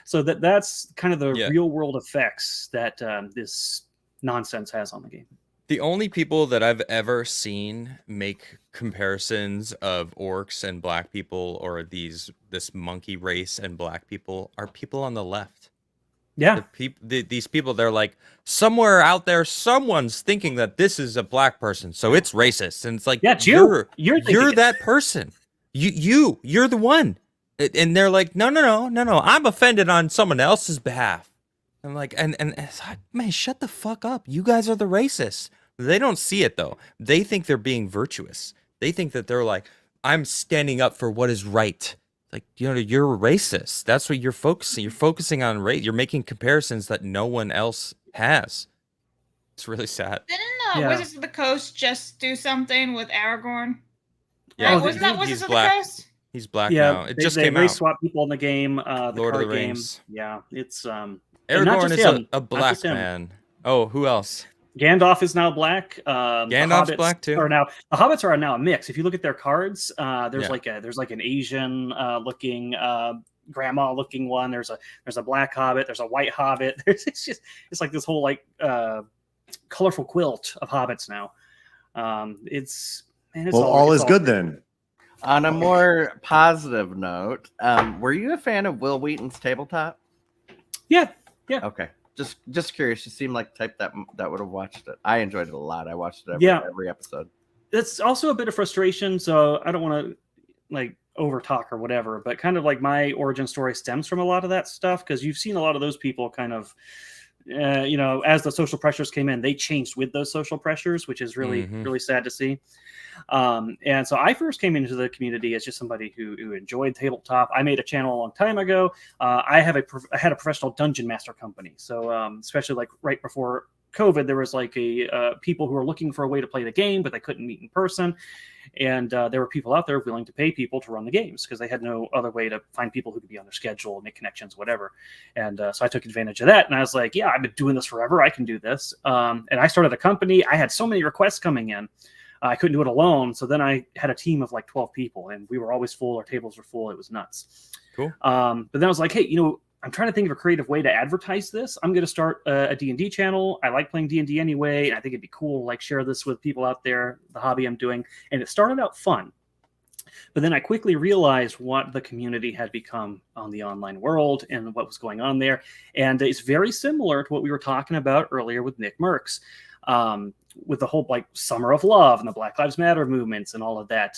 So that's kind of the real world effects that this nonsense has on the game. The only people that I've ever seen make comparisons of orcs and Black people, or this monkey race and Black people, are people on the left. Yeah. These people, they're like, somewhere out there, someone's thinking that this is a Black person, so it's racist. And it's like, yeah, you're that person. You're the one. And they're like, no, I'm offended on someone else's behalf. I'm like, and it's like, man, shut the fuck up. You guys are the racists. They don't see it, though. They think they're being virtuous. They think that they're like, I'm standing up for what is right. Like, you're a racist. That's what you're focusing. You're focusing on race. You're making comparisons that no one else has. It's really sad. Didn't Wizards of the Coast just do something with Aragorn? Yeah, right? Wasn't that Wizards of the Coast? He's Black now. It just came out. They swap people in the game. The Lord card of the Rings. Game. Yeah, it's Aragorn is a Black man. Oh, who else? Gandalf is now Black. Gandalf's Black too. The Hobbits are now a mix. If you look at their cards, there's like an Asian looking grandma looking one. There's a Black Hobbit. There's a White Hobbit. It's like this whole like colorful quilt of hobbits now. All is good then. On a more positive note, were you a fan of Will Wheaton's Tabletop? Yeah. Okay. Just curious. You seem like the type that would have watched it. I enjoyed it a lot. I watched it every episode. It's also a bit of frustration, so I don't want to like over talk or whatever, but kind of like my origin story stems from a lot of that stuff, because you've seen a lot of those people kind of as the social pressures came in, they changed with those social pressures, which is really, really sad to see. And so I first came into the community as just somebody who enjoyed tabletop. I made a channel a long time ago. I had a professional dungeon master company. So especially like right before COVID, there was like people who were looking for a way to play the game, but they couldn't meet in person. And there were people out there willing to pay people to run the games because they had no other way to find people who could be on their schedule, make connections, whatever. And so I took advantage of that. And I was like, yeah, I've been doing this forever. I can do this. And I started a company. I had so many requests coming in. I couldn't do it alone. So then I had a team of like 12 people, and we were always full. Our tables were full. It was nuts. Cool. But then I was like, hey, I'm trying to think of a creative way to advertise this. I'm going to start a D&D channel. I like playing D&D anyway. And I think it'd be cool to like share this with people out there, the hobby I'm doing. And it started out fun. But then I quickly realized what the community had become on the online world and what was going on there. And it's very similar to what we were talking about earlier with Nick Mercs. With the whole like Summer of Love and the Black Lives Matter movements and all of that.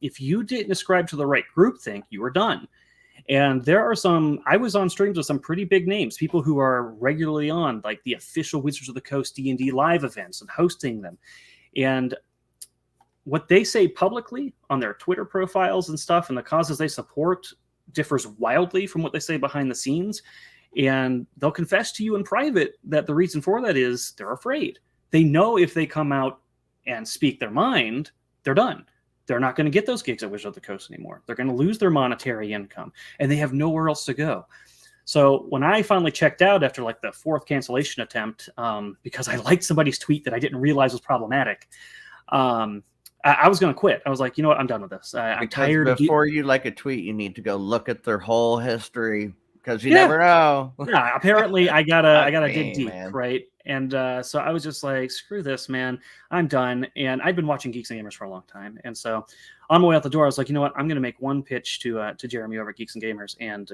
If you didn't ascribe to the right groupthink, you were done. And there are I was on streams with some pretty big names, people who are regularly on like the official Wizards of the Coast D&D live events and hosting them. And what they say publicly on their Twitter profiles and stuff and the causes they support differs wildly from what they say behind the scenes. And they'll confess to you in private that the reason for that is they're afraid. They know if they come out and speak their mind, they're done. They're not going to get those gigs at Wizards of the Coast anymore. They're going to lose their monetary income, and they have nowhere else to go. So when I finally checked out after like the fourth cancellation attempt, because I liked somebody's tweet that I didn't realize was problematic, I was going to quit. I was like, you know what? I'm done with this. I'm tired. Before you like a tweet, you need to go look at their whole history. because you never know. Yeah, apparently I gotta Not dig me, deep, man. right? And so I was just like, screw this, man. I'm done. And I'd been watching Geeks and Gamers for a long time. And so on my way out the door, I was like, you know what? I'm gonna make one pitch to Jeremy over at Geeks and Gamers and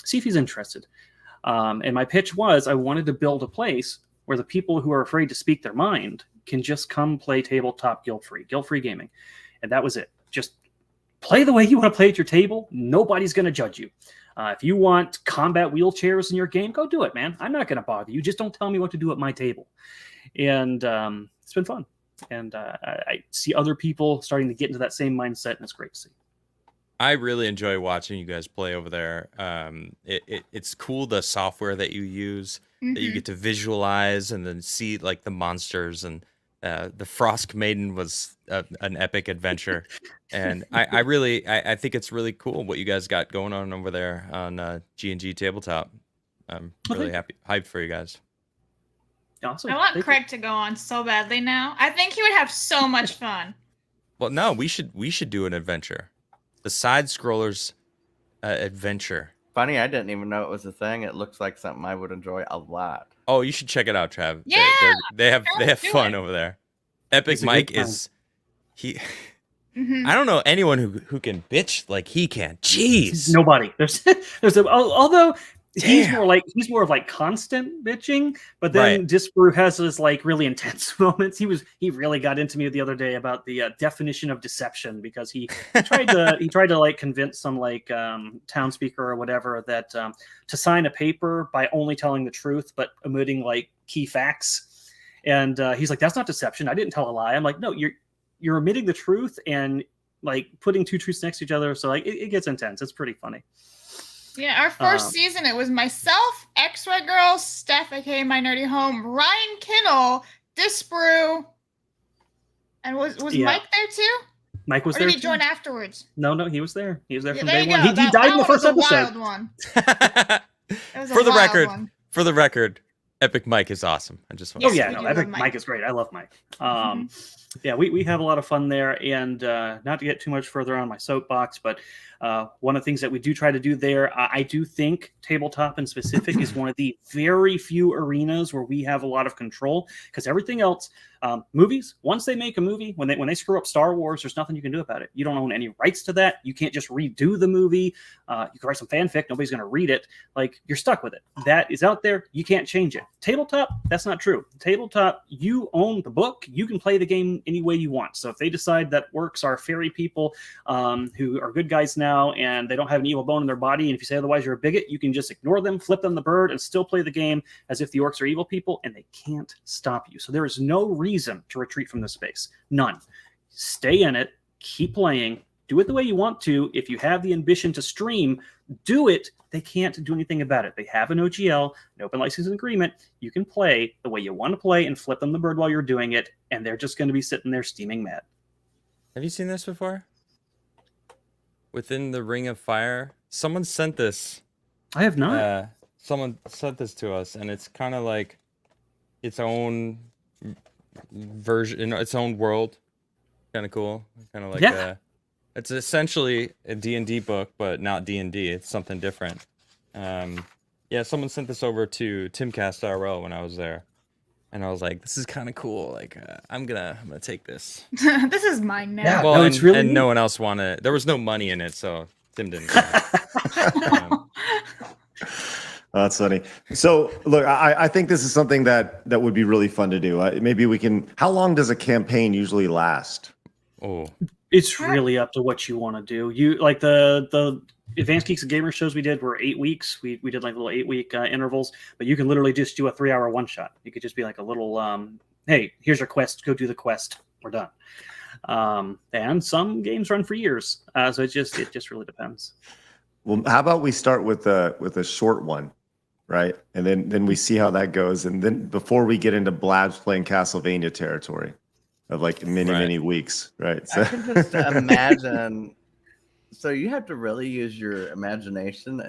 see if he's interested. And my pitch was I wanted to build a place where the people who are afraid to speak their mind can just come play tabletop guilt-free gaming. And that was it. Just play the way you want to play at your table. Nobody's going to judge you. If you want combat wheelchairs in your game, go do it, man. I'm not going to bother you. Just don't tell me what to do at my table. And it's been fun. And I see other people starting to get into that same mindset, and it's great to see. I really enjoy watching you guys play over there. It's cool, the software that you use, that you get to visualize and then see like the monsters, and the Frost Maiden was an epic adventure. And I think it's really cool what you guys got going on over there on G&G Tabletop. I'm really hyped for you guys. Awesome. I want Craig to go on so badly now. I think he would have so much fun. Well, no, we should do an adventure. The side scrollers adventure. Funny, I didn't even know it was a thing. It looks like something I would enjoy a lot. Oh, you should check it out, Trav. Yeah, they have do fun it. over there. Epic It's a Mike good time. is he. I don't know anyone who can bitch like he can. Jeez. Nobody. Although he's Damn. more of like constant bitching, but then Right. Disbrew has his like really intense moments. He really got into me the other day about the definition of deception, because he tried to like convince some like town speaker or whatever that to sign a paper by only telling the truth but omitting like key facts. And he's like, that's not deception. I didn't tell a lie. I'm like, no, you're omitting the truth and like putting two truths next to each other. So like it gets intense. It's pretty funny. Yeah, our first season, it was myself, X-Red Girl, Steph, aka My Nerdy Home, Ryan Kinnell, Disbrew, and was Mike there too? Mike was Or there. did he too? join afterwards? No, he was there. He was there from there day you one. go. He That died in the one was first a episode. wild one. It was a For the wild record, one. For the record, Epic Mike is awesome. I just want Oh to yeah, we no, do Epic love Mike. Mike is great. I love Mike. Yeah, we have a lot of fun there, and not to get too much further on my soapbox, but one of the things that we do try to do there, I do think tabletop in specific is one of the very few arenas where we have a lot of control, because everything else, movies, once they make a movie, when they screw up Star Wars, there's nothing you can do about it. You don't own any rights to that. You can't just redo the movie. You can write some fanfic. Nobody's going to read it. Like, you're stuck with it. That is out there. You can't change it. Tabletop, that's not true. Tabletop, you own the book. You can play the game any way you want. So if they decide that orcs are fairy people who are good guys now and they don't have an evil bone in their body, and if you say otherwise, you're a bigot, you can just ignore them, flip them the bird, and still play the game as if the orcs are evil people, and they can't stop you. So there is no reason to retreat from this space. None. Stay in it. Keep playing. Do it the way you want to. If you have the ambition to stream, do it. They can't do anything about it. They have an OGL, an open licensing agreement. You can play the way you want to play and flip them the bird while you're doing it, and they're just going to be sitting there steaming mad. Have you seen this before? Within the Ring of Fire, someone sent this. I have not. Someone sent this to us, and it's kind of like its own version, its own world. Kind of cool. Kind of like it's essentially a D&D book, but not D&D. It's something different. Yeah, someone sent this over to Timcast RL when I was there, and I was like, "This is kind of cool. Like, I'm gonna take this." This is mine now. Yeah. Well, No, and, it's really and neat. no one else wanted. There was no money in it, so Tim didn't. That's funny. So, look, I think this is something that would be really fun to do. Maybe we can. How long does a campaign usually last? Oh, It's really up to what you want to do. You like the Advanced Geeks and Gamers shows we did were 8 weeks. We did like little 8-week intervals, but you can literally just do a 3-hour one shot. You could just be like a little, hey, here's your quest. Go do the quest. We're done. And some games run for years. So it just really depends. Well, how about we start with a short one, right? And then we see how that goes. And then before we get into Blabs playing Castlevania territory of like many weeks, right? I can just imagine. So you have to really use your imagination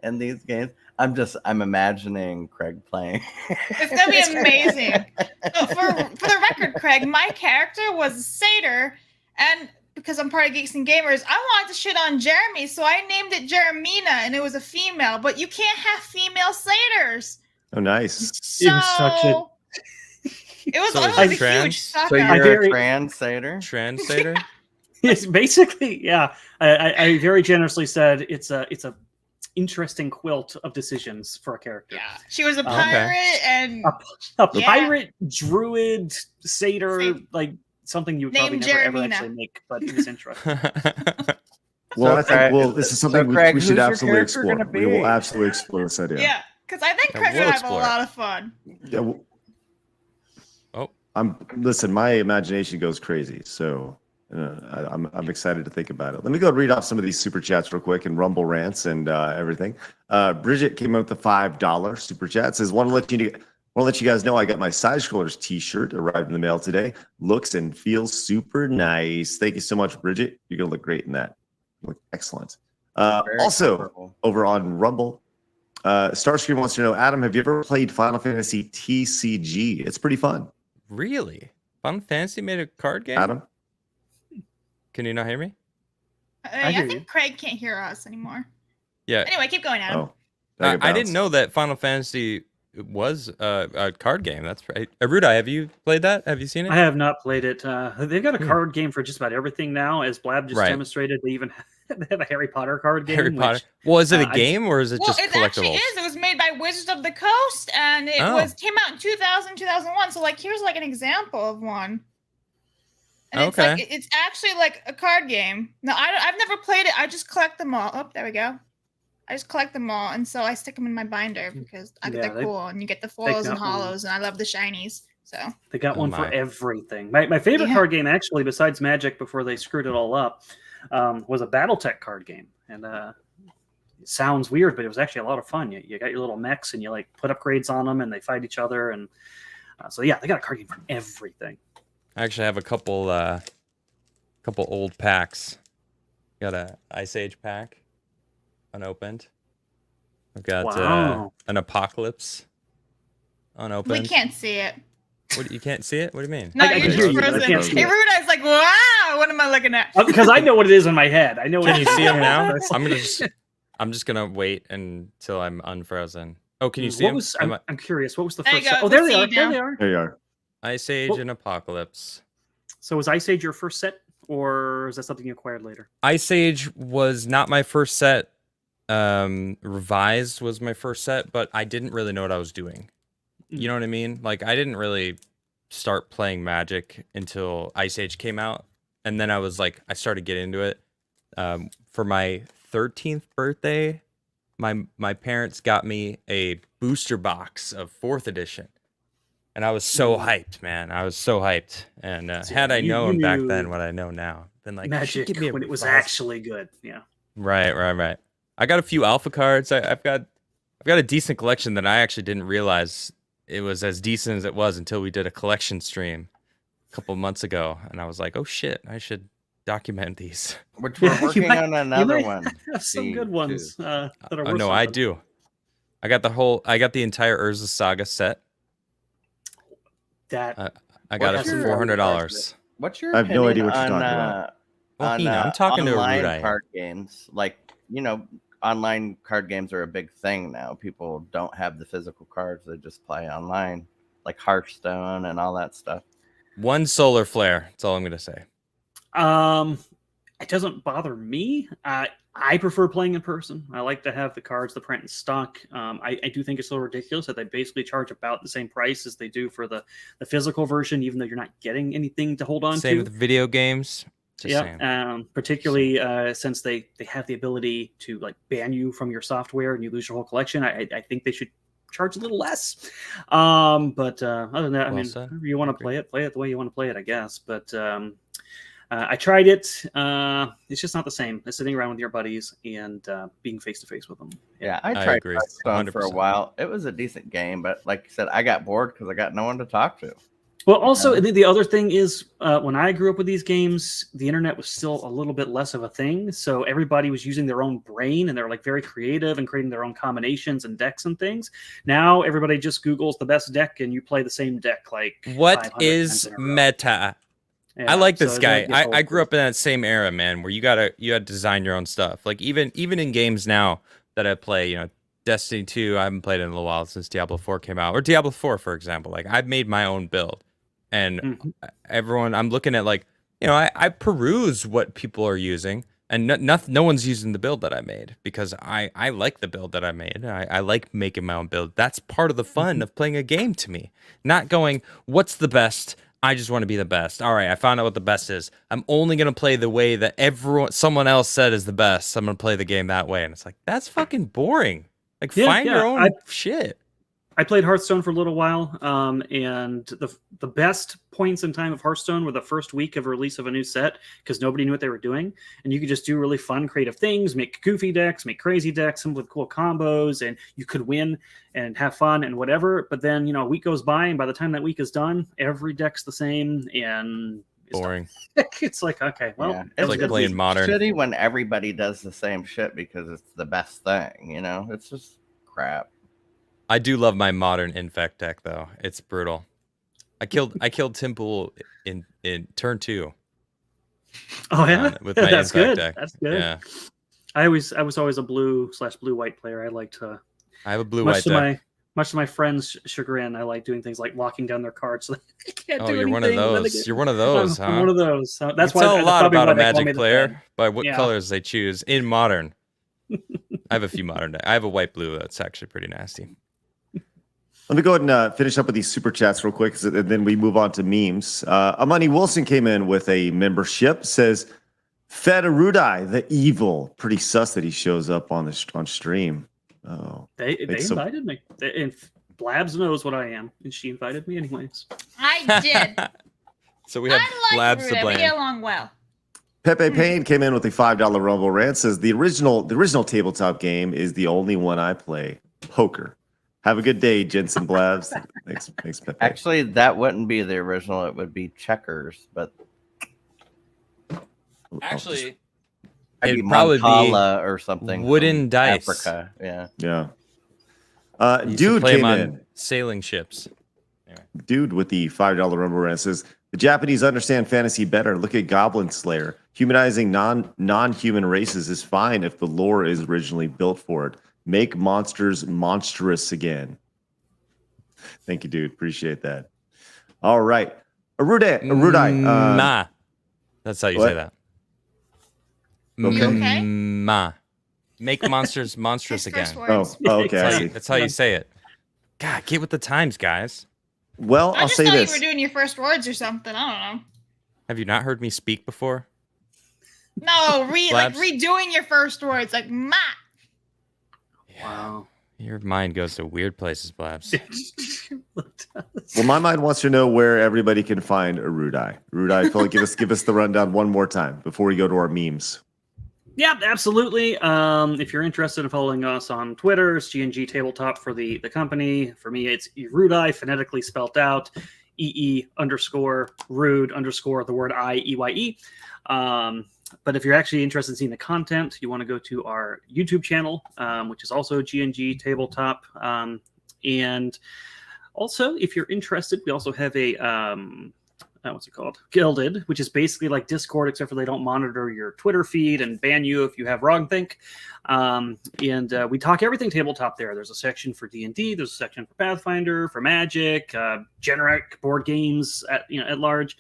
in these games. I'm imagining Craig playing. It's gonna be amazing. So for the record, Craig, my character was a satyr, and because I'm part of Geeks and Gamers, I wanted to shit on Jeremy, so I named it Jeremina, and it was a female. But you can't have female satyrs. Oh, nice. So It was such a- it was So is a it trans? huge suck So up. you're very- a trans satyr? Translator? Yes, basically, yeah. I very generously said it's a interesting quilt of decisions for a character. Yeah, she was a Okay. pirate and A Yeah. pirate, druid, satyr, Satyr. like something you would probably Named never ever Jeremina. actually make, but it was interesting. Well, So, I think Craig, this is so, something Craig, we who's should your absolutely character explore. gonna We will be? absolutely explore this idea. yeah, because I think Yeah, Craig we'll would have a explore it. lot of fun. Yeah, Oh, listen. My imagination goes crazy, so I'm excited to think about it. Let me go read off some of these super chats real quick and Rumble rants and everything. Bridget came up with the $5 super chat. Says, want to let you guys know I got my Side Scrollers T-shirt arrived in the mail today. Looks and feels super nice. Thank you so much, Bridget. You're gonna look great in that. Look excellent. Very Also, comfortable. over on Rumble, Starscream wants to know, Adam, have you ever played Final Fantasy TCG? It's pretty fun. really? Final Fantasy made a card game? Adam? Can you not hear me? I hear think you. Craig can't hear us anymore. Yeah. Anyway, keep going, Adam. Oh, dang it, I Bounce. didn't know that Final Fantasy was a card game. That's right. Erudi, have you played that? Have you seen it? I have not played it. They've got a Hmm. card game for just about everything now, as Blab just Right. demonstrated. They even they have a Harry Potter card game. Harry which- Potter. Well, is it a I- game or is it Well, just it actually collectibles? is. It was made by Wizards of the Coast, and it Oh. came out in 2000, 2001. So, like, here's like an example of one. And it's Okay. like it's actually like a card game. No, I've never played it. I just collect them all. Oh, there we go. I just collect them all, and so I stick them in my binder because Yeah, they're they- cool, and you get the foils and got one. hollows, and I love the shinies. So They got Oh one for my. everything. My favorite Yeah. card game, actually, besides Magic, before they screwed it all up, was a BattleTech card game. And it sounds weird, but it was actually a lot of fun. You got your little mechs, and you like put upgrades on them, and they fight each other. And so yeah, they got a card game for everything. I actually have a couple old packs. Got a Ice Age pack, unopened. I've got Wow. an Apocalypse, we unopened. can't see it. What, you can't see it? What do you mean? No, I you're can just hear you, but I frozen. can't see it. Erudi's like, wow, what am I looking at? Because I know what it is in my head. I know. Can you see them now? That's- I'm just gonna wait until I'm unfrozen. Oh, can you see what them? was? I'm curious. What was the There you first? go. Set? Oh, there Let's they see are. you There now. they are. There you are. Ice Age Well- and Apocalypse. So was Ice Age your first set, or is that something you acquired later? Ice Age was not my first set. Revised was my first set, but I didn't really know what I was doing. You know what I mean? Like, I didn't really start playing Magic until Ice Age came out, and then I started getting into it. For my 13th birthday, my parents got me a booster box of 4th edition, and I was so hyped, man. I was so hyped, and So had I you known back knew then what I know now, been like, "You should Magic give me a when it was revised-" actually good. Yeah. Right. I got a few alpha cards. I've got a decent collection that I actually didn't realize it was as decent as it was until we did a collection stream a couple months ago, and I was like, "Oh shit, I should document these." Which Yeah, we're you working might- on another might one. Have some See, good ones too. that are Oh worth no, I something. do. I got the entire Urza Saga set. That I got it What's for your- $400. What's your I have no idea opinion what you're on, talking about. Well, on Hina, I'm talking to online Erudi. card games? Like, online card games are a big thing now. People don't have the physical cards; they just play online, like Hearthstone and all that stuff. One solar flare. That's all I'm gonna say. it doesn't bother me. I prefer playing in person. I like to have the cards, the print in stock. I do think it's a little ridiculous that they basically charge about the same price as they do for the physical version, even though you're not getting anything to hold on Same to. with video games. It's the same. Particularly since they have the ability to like ban you from your software and you lose your whole collection. I think they should charge a little less. But other than that, I Well mean, said. however you want to play it the way you want to play it, I guess. But I tried it. It's just not the same as sitting around with your buddies and being face to face with them. Yeah, I I tried agree, Hearthstone for a 100%. while. It was a decent game, but like you said, I got bored because I got no one to talk to. Well, also the other thing is when I grew up with these games, the internet was still a little bit less of a thing. So everybody was using their own brain and they're like very creative and creating their own combinations and decks and things. Now everybody just Googles the best deck and you play the same deck like What 500 is times in a row. meta? I like this so guy. that- I grew up in that same era, man, where you had to design your own stuff. Like even in games now that I play, Destiny 2, I haven't played it in a little while since Diablo 4 came out, or Diablo 4, for example. Like I've made my own build, and Mhm. everyone, I'm looking at like, I peruse what people are using, and no one's using the build that I made because I like the build that I made. I like making my own build. That's part of the fun of playing a game to me. Not going, what's the best? I just want to be the best. All right, I found out what the best is. I'm only gonna play the way that someone else said is the best. I'm gonna play the game that way, and it's like that's fucking boring. Like find your own shit. I played Hearthstone for a little while, and the best points in time of Hearthstone were the first week of release of a new set because nobody knew what they were doing, and you could just do really fun, creative things, make goofy decks, make crazy decks, some with cool combos, and you could win and have fun and whatever. But then a week goes by, and by the time that week is done, every deck's the same and it's Boring. It's like, okay, well, Yeah. It's like playing Modern. Shitty when everybody does the same shit because it's the best thing. It's just crap. I do love my Modern Infect deck though. It's brutal. I killed Tim Pool in turn 2. Oh yeah, with my that's Infect good. deck. That's good. Yeah. I was always a blue/blue-white player. I like to. I have a blue-white deck. Much to my friends' chagrin, I like doing things like locking down their cards so they can't do you're anything. one of those. You're one of those, huh? I'm one of those. So that's you why tell a lot about a they call me Magic the player Fed. by what Yeah. colors they choose in Modern. I have a few Modern decks. I have a white-blue that's actually pretty nasty. Let me go ahead and finish up with these super chats real quick, and then we move on to memes. Amani Wilson came in with a membership. Says, "Fed Erudi, the evil." Pretty sus that he shows up on stream. Oh, They Makes some- invited me, and Blabs knows what I am, and she invited me anyways. I did. So we have I like Labs to Ruda. We blame. get along well. Pepe Payne came in with a $5 Rumble rant. Says the original tabletop game is the only one I play. Poker. Have a good day, Jensen Blabs. Thanks, Pepe. Actually, that wouldn't be the original. It would be checkers, but Actually, maybe it'd probably be Montala or something. wooden from dice. Africa. Yeah. Yeah. I used to Dude play 'em came on in. sailing ships. Dude with the $5 Rumble rant says the Japanese understand fantasy better. Look at Goblin Slayer. Humanizing non-human races is fine if the lore is originally built for it. Make monsters monstrous again. Thank you, dude. Appreciate that. All right. Erudi. Ma. That's how you what? say that. You okay? Ma. Make monsters monstrous His again. first words. Okay. I see. That's how you say it. God, get with the times, guys. Well, I I'll just say thought this. you were doing your first words or something. I don't know. Have you not heard me speak before? No, Labs? redoing your first words, like ma. Wow. Your mind goes to weird places, Blabs. Well, my mind wants to know where everybody can find Erudi. Erudi, Phil, give us the rundown one more time before we go to our memes. Yeah, absolutely. If you're interested in following us on Twitter, it's GNG Tabletop for the company. For me, it's Erudi, phonetically spelt out, _rude_ the word IEYE. But if you're actually interested in seeing the content, you want to go to our YouTube channel, which is also GNG Tabletop. And also, if you're interested, we also have a what's it called? Gilded, which is basically like Discord, except for they don't monitor your Twitter feed and ban you if you have wrongthink. And we talk everything tabletop there. There's a section for D&D, there's a section for Pathfinder, for Magic, generic board games at large.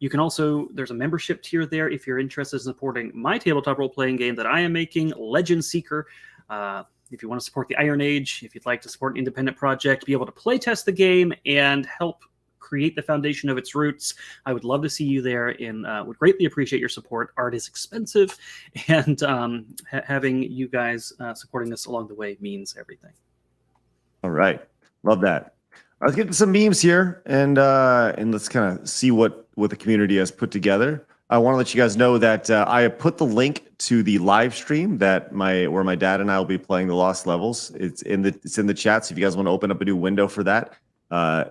You can also, there's a membership tier there if you're interested in supporting my tabletop role-playing game that I am making, Legend Seeker. If you want to support the Iron Age, if you'd like to support an independent project, be able to play test the game and help create the foundation of its roots, I would love to see you there and would greatly appreciate your support. Art is expensive, and having you guys supporting us along the way means everything. All right. Love that. Let's get to some memes here and let's kind of see what the community has put together. I want to let you guys know that I have put the link to the live stream where my dad and I will be playing the Lost Levels. It's in the chat. So if you guys want to open up a new window for that,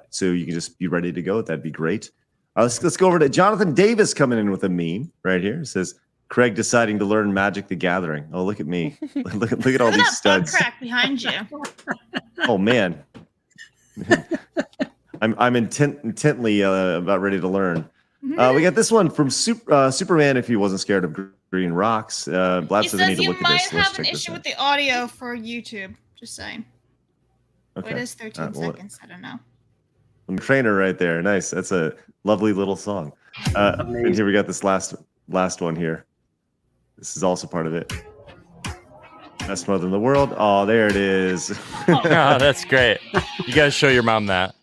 so you can just be ready to go, that'd be great. Let's go over to Jonathan Davis coming in with a meme right here. It says Craig deciding to learn Magic the Gathering. Oh, look at me! look at all Look at these that studs. butt crack behind you. Oh man. I'm intently about ready to learn. We got this one from Superman. If he wasn't scared of green rocks, Blab He says I need says to you look at might this. Let's have an check this issue out. with the audio for YouTube. Just saying. Okay. It is 13 well, seconds. I don't know. Trainer right there. Nice. That's a lovely little song. And here we got this last one here. This is also part of it. Best mother in the world. Oh, there it is. Oh, that's great. You guys show your mom that.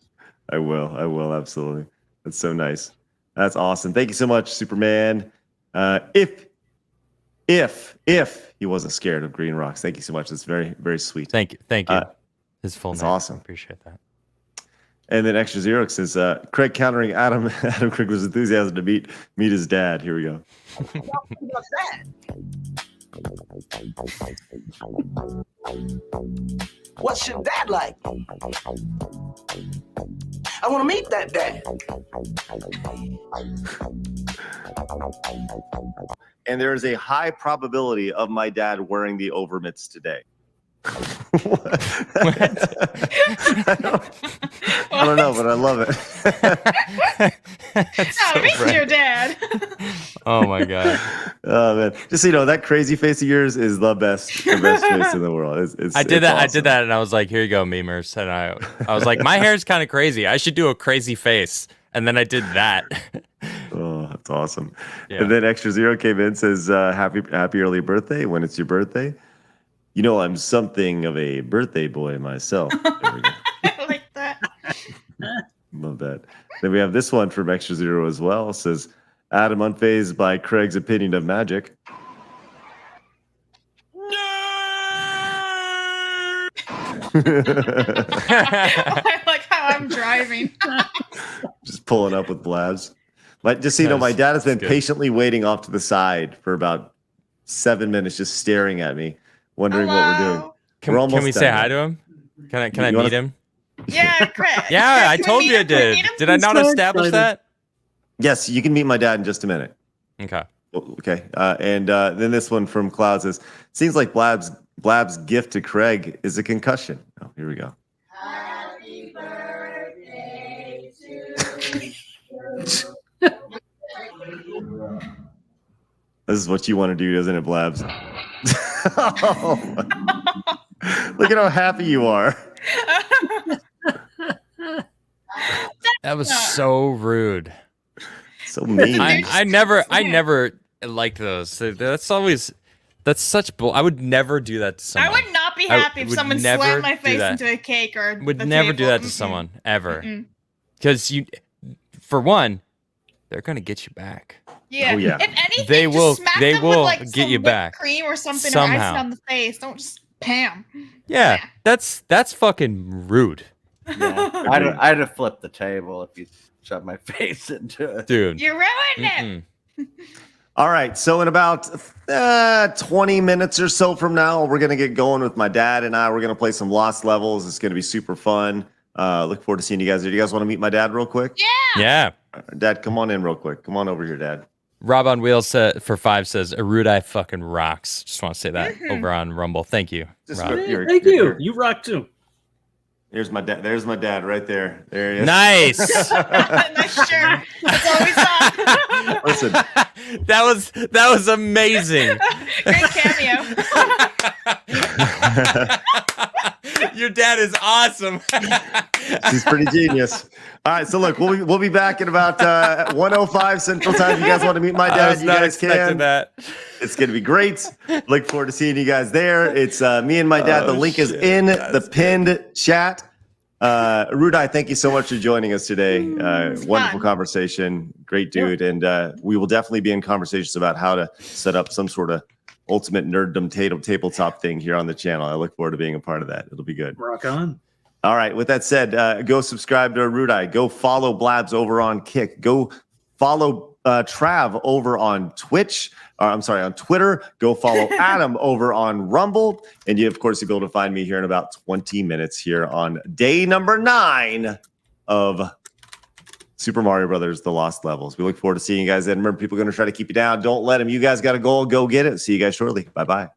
I will. Absolutely. That's so nice. That's awesome. Thank you so much, Superman. If he wasn't scared of green rocks, thank you so much. That's very, very sweet. Thank you. His full that's name. awesome. Appreciate that. And then Extra Zero says, Craig countering Adam Krigler's enthusiasm to meet his dad. Here we go. What's your dad like? I want to meet that dad. And there is a high probability of my dad wearing the overmitts today. I don't know, but I love it. Meet your dad. Oh my god. Oh man, just so you know, that crazy face of yours is the best face in the world. I did that. Awesome. I did that, and I was like, "Here you go, memers." And I was like, "My hair is kind of crazy. I should do a crazy face." And then I did that. Oh, that's awesome. Yeah. And then Extra Zero came in, says, happy early birthday when it's your birthday. You know, I'm something of a birthday boy myself. There we go. I like that. Love that. Then we have this one from Extra Zero as well. It says, Adam unfazed by Craig's opinion of Magik. I like how I'm driving. Just pulling up with blabs. Just so you know, my dad has been patiently waiting off to the side for about 7 minutes, just staring at me, wondering what we're doing. Can we say hi to him? Can I meet him? Yeah, Craig. Yeah, I Can we told meet you I him? Can we did. meet him? Did I not so establish excited. that? Yes, you can meet my dad in just a minute. Okay. Okay. And then this one from Cloud says, seems like Blab's gift to Craig is a concussion. Oh, here we go. Happy birthday This is what you want to do, doesn't it, Blabs? Oh, look at how happy you are. That was so rude. So mean. I never liked those. That's such bull. I would never do that to someone. I would not be happy if would someone never slammed my do face that. into a cake or Would the never do table. that to someone ever. Because for one, they're gonna get you back. Yeah. Oh, yeah. If anything, They just will- smack they them will with, like, get some you whipped back. cream or something or Somehow. icing on the face. Don't just pam. Yeah, that's fucking rude, Yeah. I'd have flipped the table if you shoved my face into it. dude. You ruined it. All right. So in about 20 minutes or so from now, we're going to get going with my dad and I. We're going to play some Lost Levels. It's going to be super fun. Look forward to seeing you guys. Do you guys want to meet my dad real quick? Yeah. Dad, come on in real quick. Come on over here, Dad. Rob on Wheels for 5 says Erudi fucking rocks. Just want to say that over on Rumble. Thank you, Just Rob. look- Thank you. You rock too. Here's my dad. There's my dad right there. There he is. Nice. Nice shirt. That's all we saw. Listen, that was amazing. Great cameo. Your dad is awesome. he's pretty genius. All right. So look, we'll be back at about 1:05 Central Time. If you guys want to meet my I dad, was you not guys expecting can. that. It's going to be great. Look forward to seeing you guys there. It's me and my dad. The link is in the pinned chat. Erudi, thank you so much for joining us today. Wonderful fun. conversation. Great dude. And we will definitely be in conversations about how to set up some sort of ultimate nerddom tabletop thing here on the channel. I look forward to being a part of that. It'll be good. Rock on. All right. With that said, go subscribe to Erudi. Go follow Blabs over on Kick. Go follow Trav over on Twitch. On Twitter. Go follow Adam over on Rumble. And you, of course, you'll be able to find me here in about 20 minutes here on day number 9 of Super Mario Brothers: The Lost Levels. We look forward to seeing you guys then. Remember, people are going to try to keep you down. Don't let them. You guys got a goal. Go get it. See you guys shortly. Bye-bye.